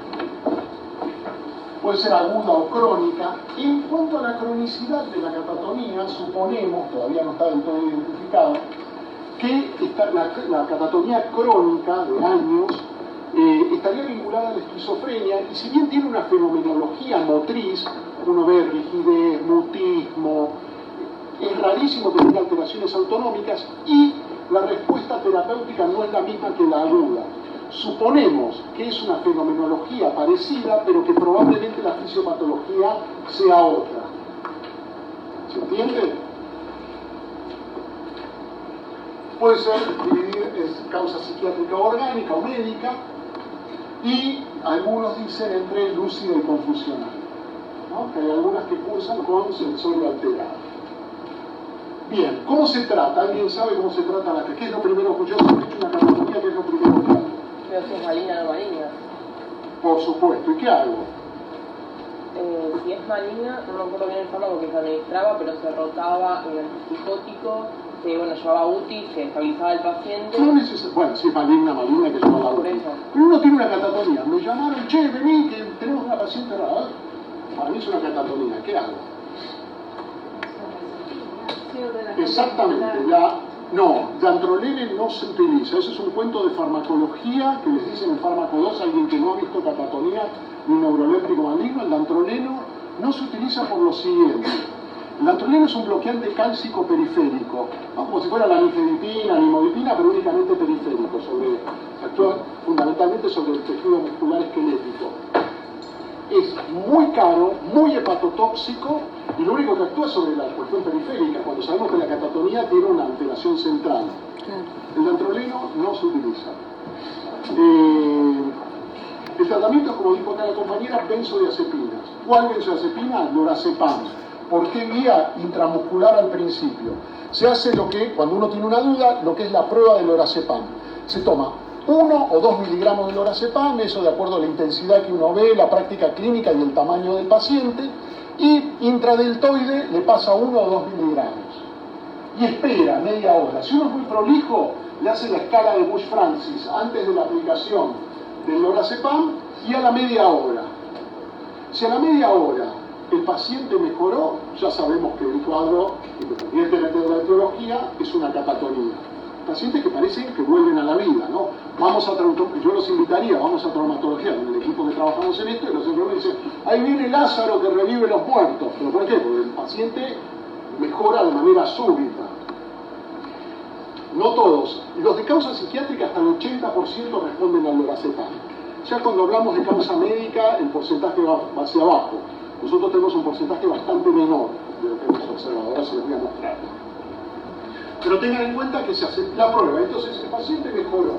Puede ser aguda o crónica. En cuanto a la cronicidad de la catatonía, suponemos, todavía no está del todo identificado, que la catatonía crónica de años estaría vinculada a la esquizofrenia, y si bien tiene una fenomenología motriz, uno ve rigidez, mutismo, es rarísimo que tenga alteraciones autonómicas y la respuesta terapéutica no es la misma que la aguda. Suponemos que es una fenomenología parecida, pero que probablemente la fisiopatología sea otra. ¿Se entiende? Puede ser dividir en causa psiquiátrica orgánica o médica, y algunos dicen entre lúcida y confusional, ¿no? Que hay algunas que cursan con sensorio alterado. Bien, ¿cómo se trata? ¿Alguien sabe cómo se trata la que? ¿Qué es lo primero que yo he hecho una catatonía? ¿Qué es lo primero que hago? Pero si es maligna o no maligna. Por supuesto, ¿y qué hago? Si es maligna, no me acuerdo bien el fármaco que se administraba, pero se rotaba en antipsicótico, llevaba UTI, se estabilizaba el paciente. No bueno, si es maligna, que lleva la UTI. Pero uno tiene una catatonía, me llamaron, che, vení, que tenemos una paciente rara. Para mí es una catatonía, ¿qué hago? Exactamente, dantrolene no se utiliza, eso es un cuento de farmacología que les dicen en fármaco 2, alguien que no ha visto catatonía ni neuroléptico maligno. El dantroleno no se utiliza por lo siguiente. El dantroleno es un bloqueante cálcico periférico, ¿no? Como si fuera la nifedipina, nimodipina, pero únicamente periférico, actúa fundamentalmente sobre el tejido muscular esquelético. Es muy caro, muy hepatotóxico, y lo único que actúa es sobre la cuestión periférica, cuando sabemos que la catatonía tiene una alteración central. El dantroleno no se utiliza. El tratamiento es, como dijo acá la compañera, benzodiazepinas. ¿Cuál benzodiazepina? Lorazepam. ¿Por qué vía intramuscular al principio? Se hace cuando uno tiene una duda, lo que es la prueba de lorazepam. Se toma 1 o 2 miligramos de lorazepam, eso de acuerdo a la intensidad que uno ve, la práctica clínica y el tamaño del paciente, y intradeltoide le pasa 1 o 2 miligramos. Y espera media hora. Si uno es muy prolijo, le hace la escala de Bush-Francis antes de la aplicación del lorazepam y a la media hora. Si a la media hora el paciente mejoró, ya sabemos que el cuadro, independientemente de la etiología, es una catatonía. Pacientes que parecen que vuelven a la vida, ¿no? Yo los invitaría, vamos a traumatología, con el equipo que trabajamos en esto, y los enfermeros dicen, ahí viene Lázaro que revive los muertos. ¿Pero por qué? Porque el paciente mejora de manera súbita. No todos. Los de causa psiquiátrica hasta el 80% responden al lorazepam. Ya cuando hablamos de causa médica, el porcentaje va hacia abajo. Nosotros tenemos un porcentaje bastante menor de lo que hemos observado. Ahora se los voy a mostrar. Pero tengan en cuenta que se hace la prueba. Entonces el paciente mejoró.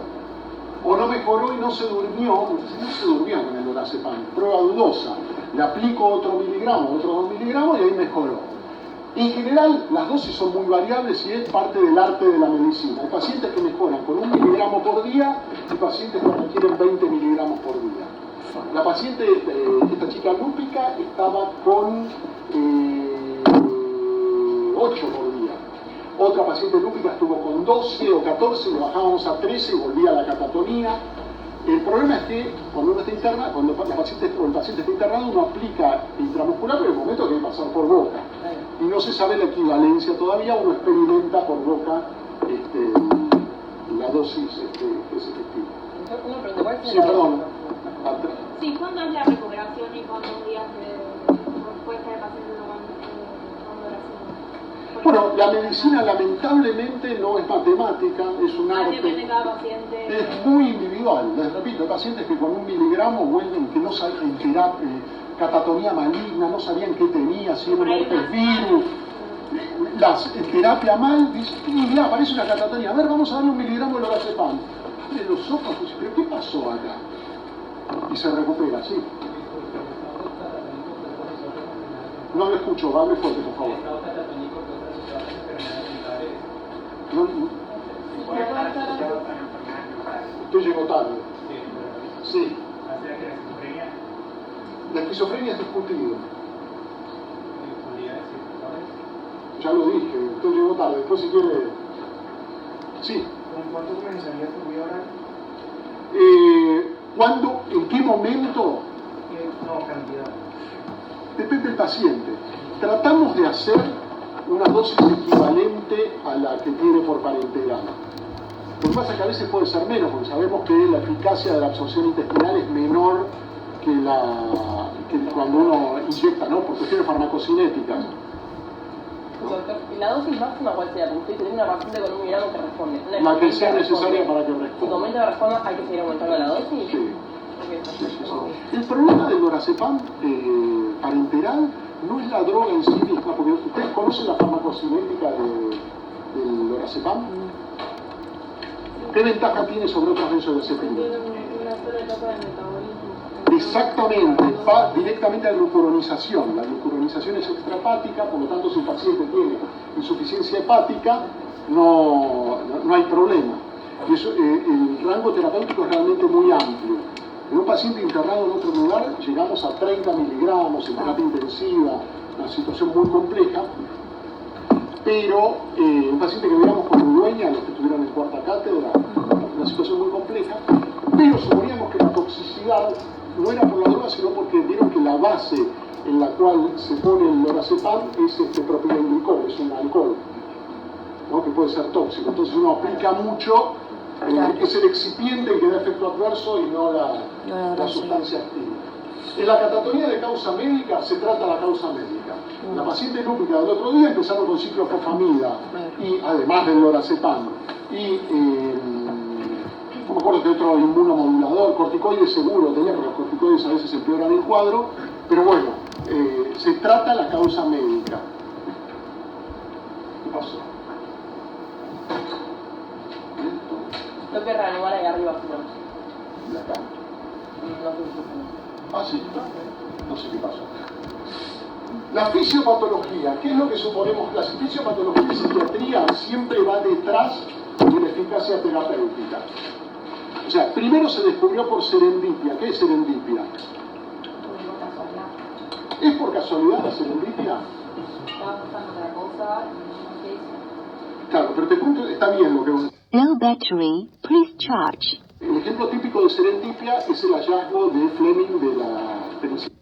o no mejoró y no se durmió con el lorazepam, prueba dudosa, le aplico otro miligramo, otros 2 miligramos y ahí mejoró. En general, las dosis son muy variables y es parte del arte de la medicina. Hay pacientes que mejoran con 1 miligramo por día y pacientes que requieren 20 miligramos por día. La paciente, esta chica lúpica, estaba con 8 por día. Otra paciente lúpica estuvo con 12 o 14, le bajábamos a 13 y volvía a la catatonía. El problema es que cuando uno está interna, cuando el paciente está internado, uno aplica intramuscular, pero en el momento que hay que pasar por boca. Y no se sabe la equivalencia todavía, uno experimenta por boca la dosis que es efectiva. Una pregunta, ¿cuál es Sí, perdón. Sí, ¿cuándo es la recuperación y cuántos días después que el paciente cuando la hacemos? Bueno, la medicina lamentablemente no es matemática, es un arte. Depende de cada paciente. Es muy individual. Les repito, hay pacientes que con 1 miligramo vuelven, que no saben catatonía maligna, no sabían qué tenía, si era un herpes virus. En terapia mal, dicen, mira, aparece una catatonía, a ver, vamos a darle 1 miligramo de lorazepam. Abre los ojos, dice, ¿pero qué pasó acá? Y se recupera, sí. No lo escucho, hable fuerte, por favor. Usted llegó tarde. Sí. La esquizofrenia es discutido. Ya lo dije, usted llegó tarde. Después si quiere... Sí. ¿Con cuánto comenzaría tu vía oral? ¿Cuándo? ¿En qué momento? No, cantidad. Depende del paciente. Tratamos de hacer una dosis equivalente a la que tiene por parenteral. Lo que pasa es que a veces puede ser menos, porque sabemos que la eficacia de la absorción intestinal es menor que cuando uno inyecta, ¿no? Por cuestiones farmacocinéticas. Doctor, ¿y la dosis máxima cuál sería? Porque usted tiene una paciente con 1 miligramo que responde. La que sea necesaria para que responda. Si comenta que responda, ¿hay que seguir aumentando la dosis? Sí. Sí. El problema del lorazepam parenteral no es la droga en sí misma, porque ustedes conocen la farmacocinética del lorazepam. ¿Qué ventaja tiene sobre otras benzodiazepinas? Una sola etapa del metabolismo. Exactamente, va directamente a la glucuronización. La glucuronización es extrahepática, por lo tanto si el paciente tiene insuficiencia hepática, no hay problema. Y eso, el rango terapéutico es realmente muy amplio. En un paciente internado en otro lugar llegamos a 30 miligramos en terapia intensiva, una situación muy compleja, pero un paciente que veíamos con Urueña, los que estuvieron en cuarta cátedra, una situación muy compleja, pero suponíamos que la toxicidad no era por la droga, sino porque vieron que la base en la cual se pone el lorazepam es propilenglicol, es un alcohol, ¿no? Que puede ser tóxico. Entonces uno aplica mucho, es el excipiente el que da efecto adverso y no la sustancia activa. En la catatonía de causa médica se trata la causa médica. La paciente lúpica del otro día empezaron con ciclofosfamida, y además del lorazepam, y no me acuerdo de otro inmunomodulador, corticoides seguro tenía, pero los corticoides a veces empeoran el cuadro, pero bueno, se trata la causa médica. ¿Qué pasó? Tengo que reanimar ahí arriba, si no. ¿De acá? No sé si Ah, sí. No sé qué pasó. La fisiopatología, ¿qué es lo que suponemos? La fisiopatología y psiquiatría siempre va detrás de la eficacia terapéutica. O sea, primero se descubrió por serendipia. ¿Qué es serendipia? ¿Es por casualidad la serendipia? Estaba buscando otra cosa y no sé eso. Claro, pero te cuento, está bien lo que vos... Low battery, please charge. El ejemplo típico de serendipia es el hallazgo de Fleming de la penicilina.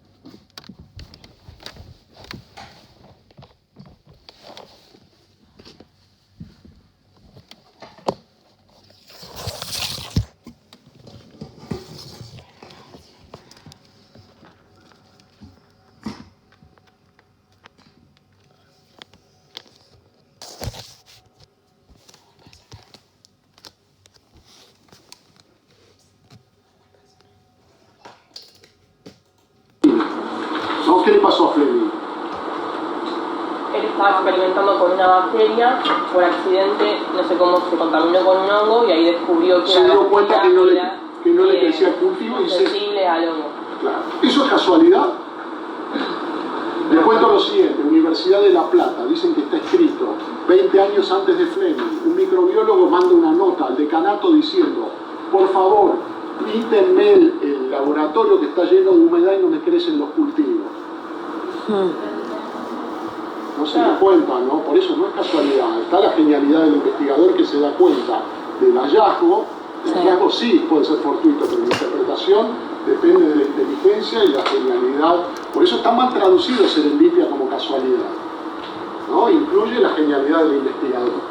estaba experimentando con una bacteria, por accidente, no sé cómo se contaminó con un hongo y ahí descubrió que se dio cuenta que no le crecía el cultivo y sensible al hongo. Claro. ¿Eso es casualidad? Les cuento lo siguiente, Universidad de La Plata, dicen que está escrito, 20 años antes de Fleming, un microbiólogo manda una nota al decanato diciendo, por favor, píntenme el laboratorio que está lleno de humedad y no me crecen los cultivos. No se da cuenta, ¿no? Por eso no es casualidad, está la genialidad del investigador que se da cuenta del hallazgo. El hallazgo sí puede ser fortuito, pero la interpretación depende de la inteligencia y la genialidad. Por eso está mal traducido serendipia como casualidad, ¿no? Incluye la genialidad del investigador.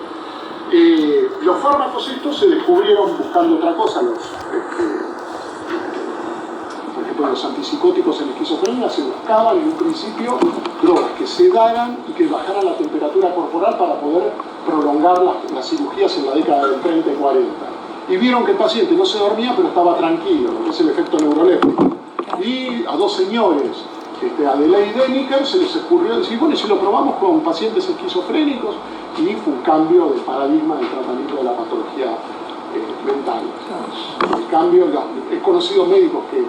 Los fármacos estos se descubrieron buscando otra cosa. Por ejemplo, los antipsicóticos en esquizofrenia se buscaban en un principio drogas que sedaran y que bajaran la temperatura corporal para poder prolongar las cirugías en la década del 30 y 40. Y vieron que el paciente no se dormía, pero estaba tranquilo, lo que es el efecto neuroléptico. Y a dos señores, Adelaide y Deniker, se les ocurrió decir, bueno, ¿y si lo probamos con pacientes esquizofrénicos? Y fue un cambio de paradigma del tratamiento de la patología mental. El cambio, he conocido médicos que,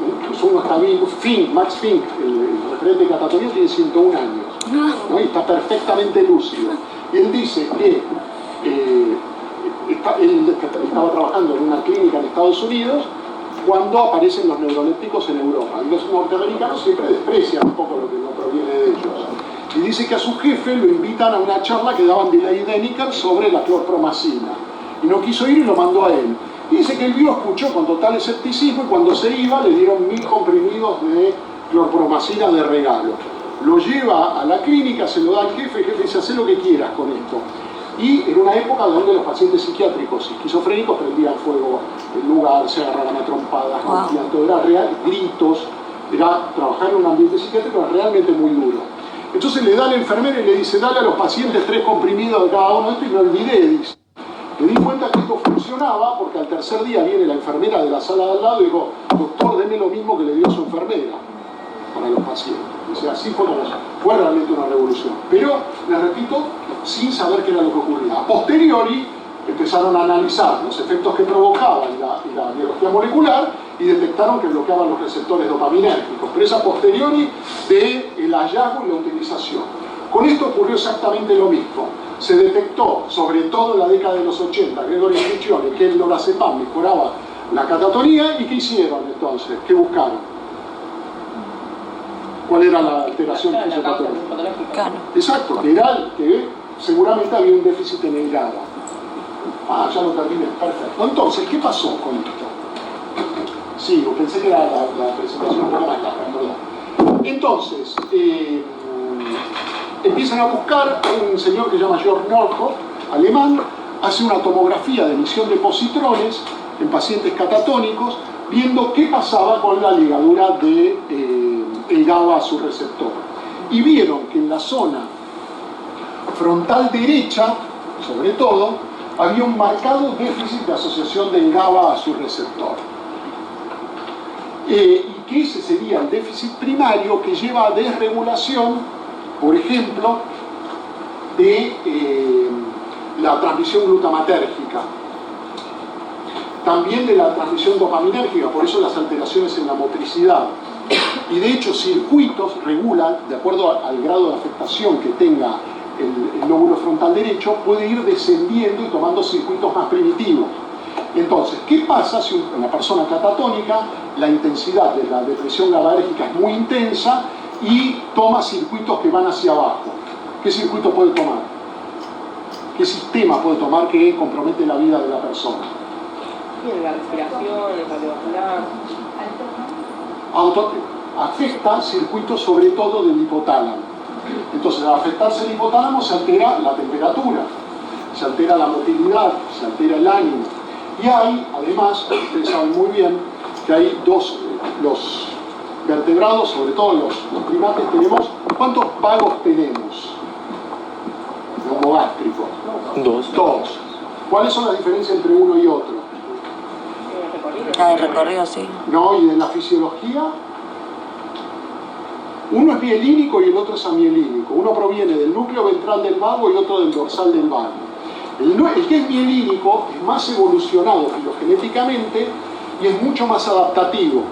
incluso uno está vivo, Max Fink, el referente de catatonía, tiene 101 años, ¿no? Y está perfectamente lúcido. Y él dice que él estaba trabajando en una clínica en Estados Unidos cuando aparecen los neurolépticos en Europa. Y los norteamericanos siempre desprecian un poco lo que no proviene de ellos. Y dice que a su jefe lo invitan a una charla que daban Delay y Deniker sobre la clorpromacina. Y no quiso ir y lo mandó a él. Y dice que el viejo escuchó con total escepticismo y cuando se iba le dieron 1000 comprimidos de clorpromacina de regalo. Lo lleva a la clínica, se lo da al jefe, el jefe dice, haz lo que quieras con esto. Y en una época donde los pacientes psiquiátricos y esquizofrénicos prendían fuego el lugar, se agarraban a trompadas, todo era real, gritos, era trabajar en un ambiente psiquiátrico era realmente muy duro. Entonces le da al enfermero y le dice, dale a los pacientes 3 comprimidos de cada uno de estos y me olvidé, dice. Me di cuenta que esto funcionaba porque al tercer día viene la enfermera de la sala de al lado y dijo, doctor, deme lo mismo que le dio su enfermera para los pacientes. Dice, así fue realmente una revolución. Pero, les repito, sin saber qué era lo que ocurría. A posteriori, empezaron a analizar los efectos que provocaban la biología molecular y detectaron que bloqueaban los receptores dopaminérgicos. Pero es a posteriori del hallazgo y la utilización. Con esto ocurrió exactamente lo mismo. Se detectó, sobre todo en la década de los 80, Gregory Guiccioli, que el lorazepam mejoraba la catatonía. ¿Y qué hicieron entonces? ¿Qué buscaron? ¿Cuál era la alteración fisiopatológica? Exacto, que era que seguramente había un déficit en el GABA. Ya lo terminé, perfecto. Entonces, ¿qué pasó con esto? Sí, pensé que era la presentación un poco más larga, perdón. Entonces, empiezan a buscar un señor que se llama Georg Northoff, alemán, hace una tomografía de emisión de positrones en pacientes catatónicos, viendo qué pasaba con la ligadura de el GABA a su receptor. Y vieron que en la zona frontal derecha, sobre todo, había un marcado déficit de asociación del GABA a su receptor. Y que ese sería el déficit primario que lleva a desregulación, por ejemplo, de la transmisión glutamatérgica. También de la transmisión dopaminérgica, por eso las alteraciones en la motricidad. Y de hecho circuitos regulan, de acuerdo al grado de afectación que tenga el lóbulo frontal derecho, puede ir descendiendo y tomando circuitos más primitivos. Entonces, ¿qué pasa si una persona catatónica, la intensidad de la depresión GABAérgica es muy intensa y toma circuitos que van hacia abajo? ¿Qué circuito puede tomar? ¿Qué sistema puede tomar que compromete la vida de la persona? La respiración, el cardiovascular. Afecta circuitos sobre todo del hipotálamo. Entonces, al afectarse el hipotálamo se altera la temperatura, se altera la motilidad, se altera el ánimo. Y hay, además, ustedes saben muy bien, que hay los vertebrados, sobre todo los primates, tenemos, ¿cuántos vagos tenemos? Neumogástricos. 2. ¿Cuáles son las diferencias entre uno y otro? La de recorrido, sí. No, y de la fisiología. Uno es mielínico y el otro es amielínico. Uno proviene del núcleo ventral del vago y otro del dorsal del vago. El que es mielínico es más evolucionado filogenéticamente y es mucho más adaptativo.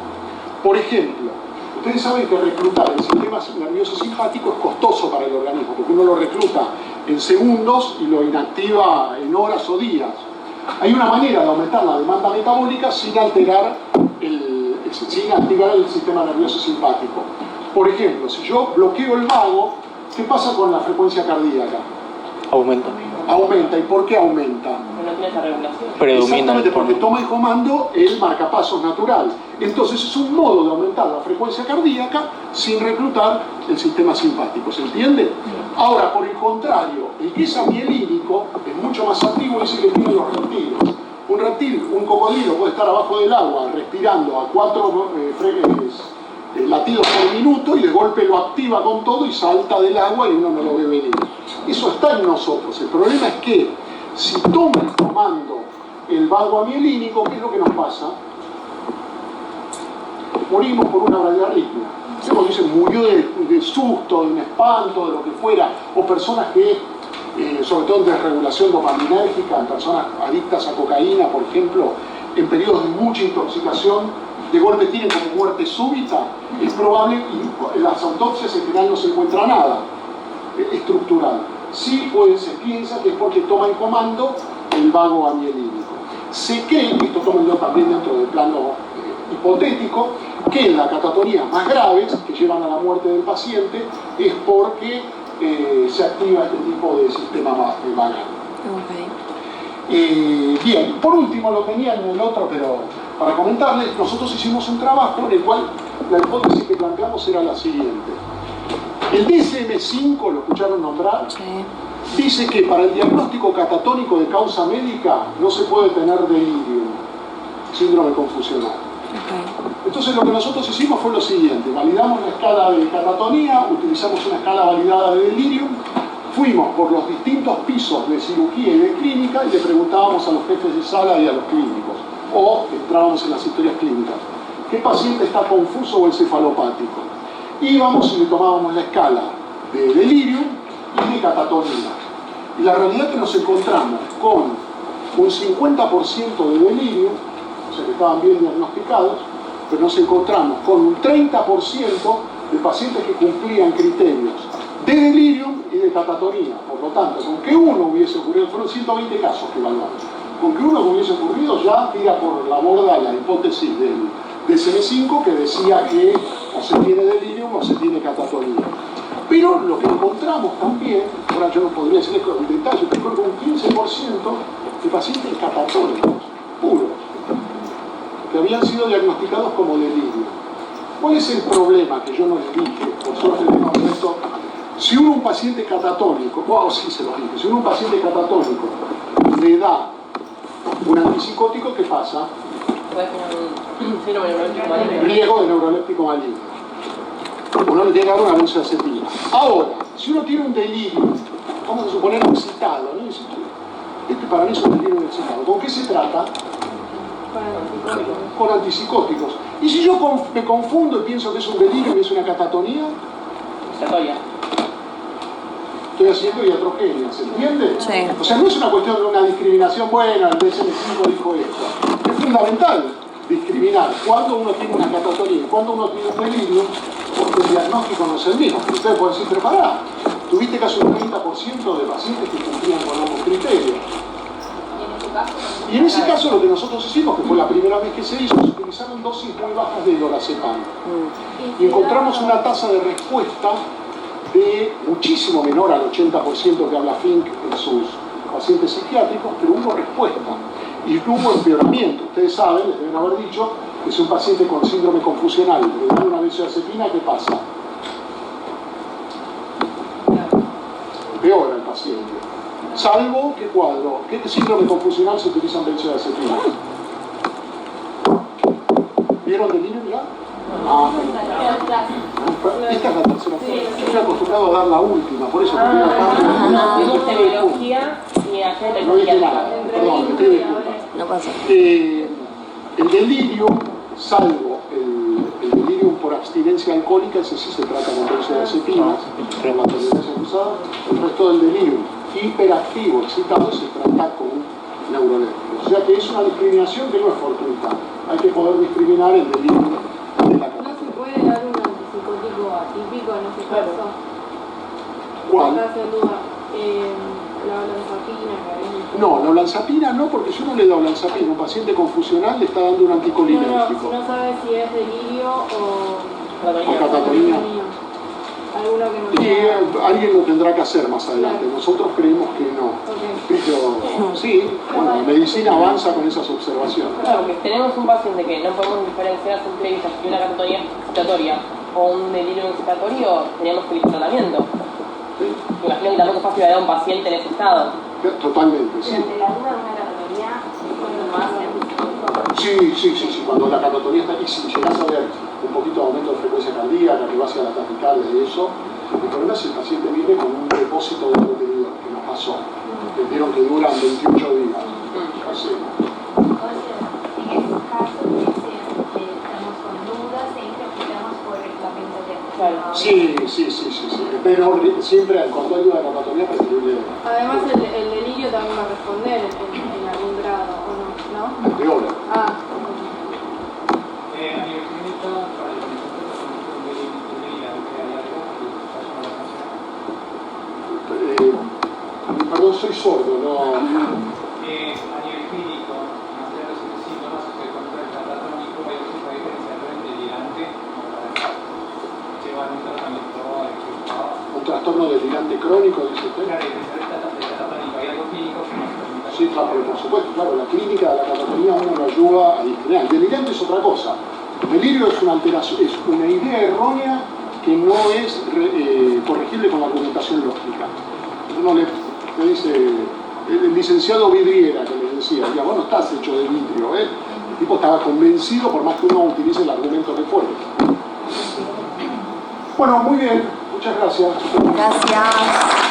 Por ejemplo, ustedes saben que reclutar el sistema nervioso simpático es costoso para el organismo, porque uno lo recluta en segundos y lo inactiva en horas o días. Hay una manera de aumentar la demanda metabólica sin activar el sistema nervioso simpático. Por ejemplo, si yo bloqueo el vago, ¿qué pasa con la frecuencia cardíaca? Aumenta. Aumenta. ¿Y por qué aumenta? No tiene esa regulación. Predomina. Exactamente, porque toma el comando el marcapasos natural. Entonces es un modo de aumentar la frecuencia cardíaca sin reclutar el sistema simpático. ¿Se entiende? Ahora, por el contrario, el que es amielínico es mucho más activo y es el que tiene los reptiles. Un reptil, un cocodrilo puede estar abajo del agua respirando a 4 latidos por minuto y de golpe lo activa con todo y salta del agua y uno no lo ve venir. Eso está en nosotros. El problema es que si toma el comando el vago amielínico, ¿qué es lo que nos pasa? Morimos por una bradiarritmia. Cuando dicen murió de susto, de un espanto, de lo que fuera, o personas que, sobre todo en desregulación dopaminérgica, en personas adictas a cocaína, por ejemplo, en periodos de mucha intoxicación, de golpe tienen como muerte súbita, es probable, y en las autopsias en general no se encuentra nada estructural. Sí se piensa que es porque toma el comando el vago amielínico. Se cree, esto tómenlo también dentro del plano hipotético, que las catatonías más graves que llevan a la muerte del paciente es porque se activa este tipo de sistema vagal. Bien, por último, lo tenía en el otro, pero para comentarles, nosotros hicimos un trabajo en el cual la hipótesis que planteamos era la siguiente. El DSM-5, ¿lo escucharon nombrar? Sí. Dice que para el diagnóstico catatónico de causa médica no se puede tener delirio, síndrome confusional. Entonces lo que nosotros hicimos fue lo siguiente: validamos la escala de catatonía, utilizamos una escala validada de delirium, fuimos por los distintos pisos de cirugía y de clínica y le preguntábamos a los jefes de sala y a los clínicos, o entrábamos en las historias clínicas, ¿qué paciente está confuso o encefalopático? Íbamos y le tomábamos la escala de delirium y de catatonía. Y la realidad es que nos encontramos con un 50% de delirium, o sea que estaban bien diagnosticados, pero nos encontramos con un 30% de pacientes que cumplían criterios de delirium y de catatonía. Por lo tanto, con que uno hubiese ocurrido, fueron 120 casos que evaluamos, con que uno hubiese ocurrido ya tira por la borda la hipótesis del DSM-5 que decía que o se tiene delirium o se tiene catatonía. Pero lo que encontramos también, ahora yo no podría decirles con detalle, pero con un 15% de pacientes catatónicos, puros, que habían sido diagnosticados como delirio. ¿Cuál es el problema que yo no les dije? Por suerte tengo esto. Si uno un paciente catatónico, sí se lo dije, si uno un paciente catatónico le da un antipsicótico, ¿qué pasa? Riesgo de neuroléptico maligno. Uno le tiene que dar una benzodiazepina. Ahora, si uno tiene un delirio, vamos a suponer excitado, ¿no? Este para mí es un delirio excitado. ¿Con qué se trata? Con antipsicóticos. Y si yo me confundo y pienso que es un delirio y es una catatonía, estoy haciendo iatrogenia, ¿se entiende? Sí. O sea, no es una cuestión de una discriminación, bueno, el DSM-5 dijo esto. Es fundamental discriminar cuando uno tiene una catatonía y cuando uno tiene un delirio, porque el diagnóstico no es el mismo. Ustedes pueden decir, prepará, tuviste casi un 30% de pacientes que cumplían con ambos criterios. Y en ese caso lo que nosotros hicimos, que fue la primera vez que se hizo, se utilizaron dosis muy bajas de lorazepam. Y encontramos una tasa de respuesta de muchísimo menor al 80% que habla Fink en sus pacientes psiquiátricos, pero hubo respuesta y no hubo empeoramiento. Ustedes saben, les deben haber dicho, que si un paciente con síndrome confusional le dan una benzodiazepina, ¿qué pasa? Empeora el paciente. Salvo, ¿qué cuadro? ¿Qué síndrome confusional se utilizan benzodiazepina? ¿Vieron delirio ya? Ah, esta es la tercera fase. Yo estoy acostumbrado a dar la última, por eso porque la parte de biología y hacer no dije nada, perdón, me pido disculpas. No pasa. El delirio, salvo el delirium por abstinencia alcohólica, ese sí se trata con benzodiazepinas, con la tolerancia cruzada. El resto del delirio hiperactivo, excitado, se trata con neurolepticos. O sea que es una discriminación que no es fortuita. Hay que poder discriminar el delirio de la ¿No se puede dar un antipsicótico atípico en ese caso? ¿Cuál? Estás en duda. La olanzapina, que es No, la olanzapina no, porque si uno le da olanzapina a un paciente confusional le está dando un anticolinérgico. No sabes si es delirio o catatonia. Alguno que no Y sea. alguien lo tendrá que hacer más adelante. Nosotros creemos que no. Pero sí, bueno, la medicina avanza con esas observaciones. Claro, que tenemos un paciente que no podemos diferenciar a simple vista si una catatonia excitatoria o un delirio excitatorio, teníamos que elegir tratamiento. ¿Sí? Imagino que tampoco es fácil ver a un paciente en ese estado. Totalmente, sí. Durante la duda de una catatonia, cuando más Sí, cuando la catatonia está aquí, si llegas a ver un poquito de aumento de frecuencia cardíaca, que va hacia la taquicardia y eso, el problema es si el paciente viene con un depósito de contenedor, que nos pasó. Que vieron que duran 28 días. Así. Entonces, en esos casos, estamos con dudas e interpretamos por la benzodiazepina. Sí. Pero siempre cuando hay una catatonia preferible. Además, el delirio también va a responder en algún grado, ¿o no? ¿No? Peor. Ah, A nivel clínico, para el concepto de delirio, ¿hay algo que haya Perdón, soy sordo, no. a nivel clínico, más allá de los síntomas, el control catatónico, hay que diferenciarlo en delirante llevar un tratamiento equivocado. Un trastorno delirante crónico, dice usted. Claro, el catatónico, hay algo clínico que nos permita. Sí, claro, pero por supuesto, claro, la clínica de la catatonia uno lo ayuda a discriminar. El delirante es otra cosa. El delirio es una alteración, es una idea errónea que no es corregible con la argumentación lógica. Uno le dice, el licenciado Vidriera que le decía, vos no estás hecho de vidrio, ¿eh? El tipo estaba convencido por más que uno utilice el argumento que fuere. Bueno, muy bien, muchas gracias. Gracias.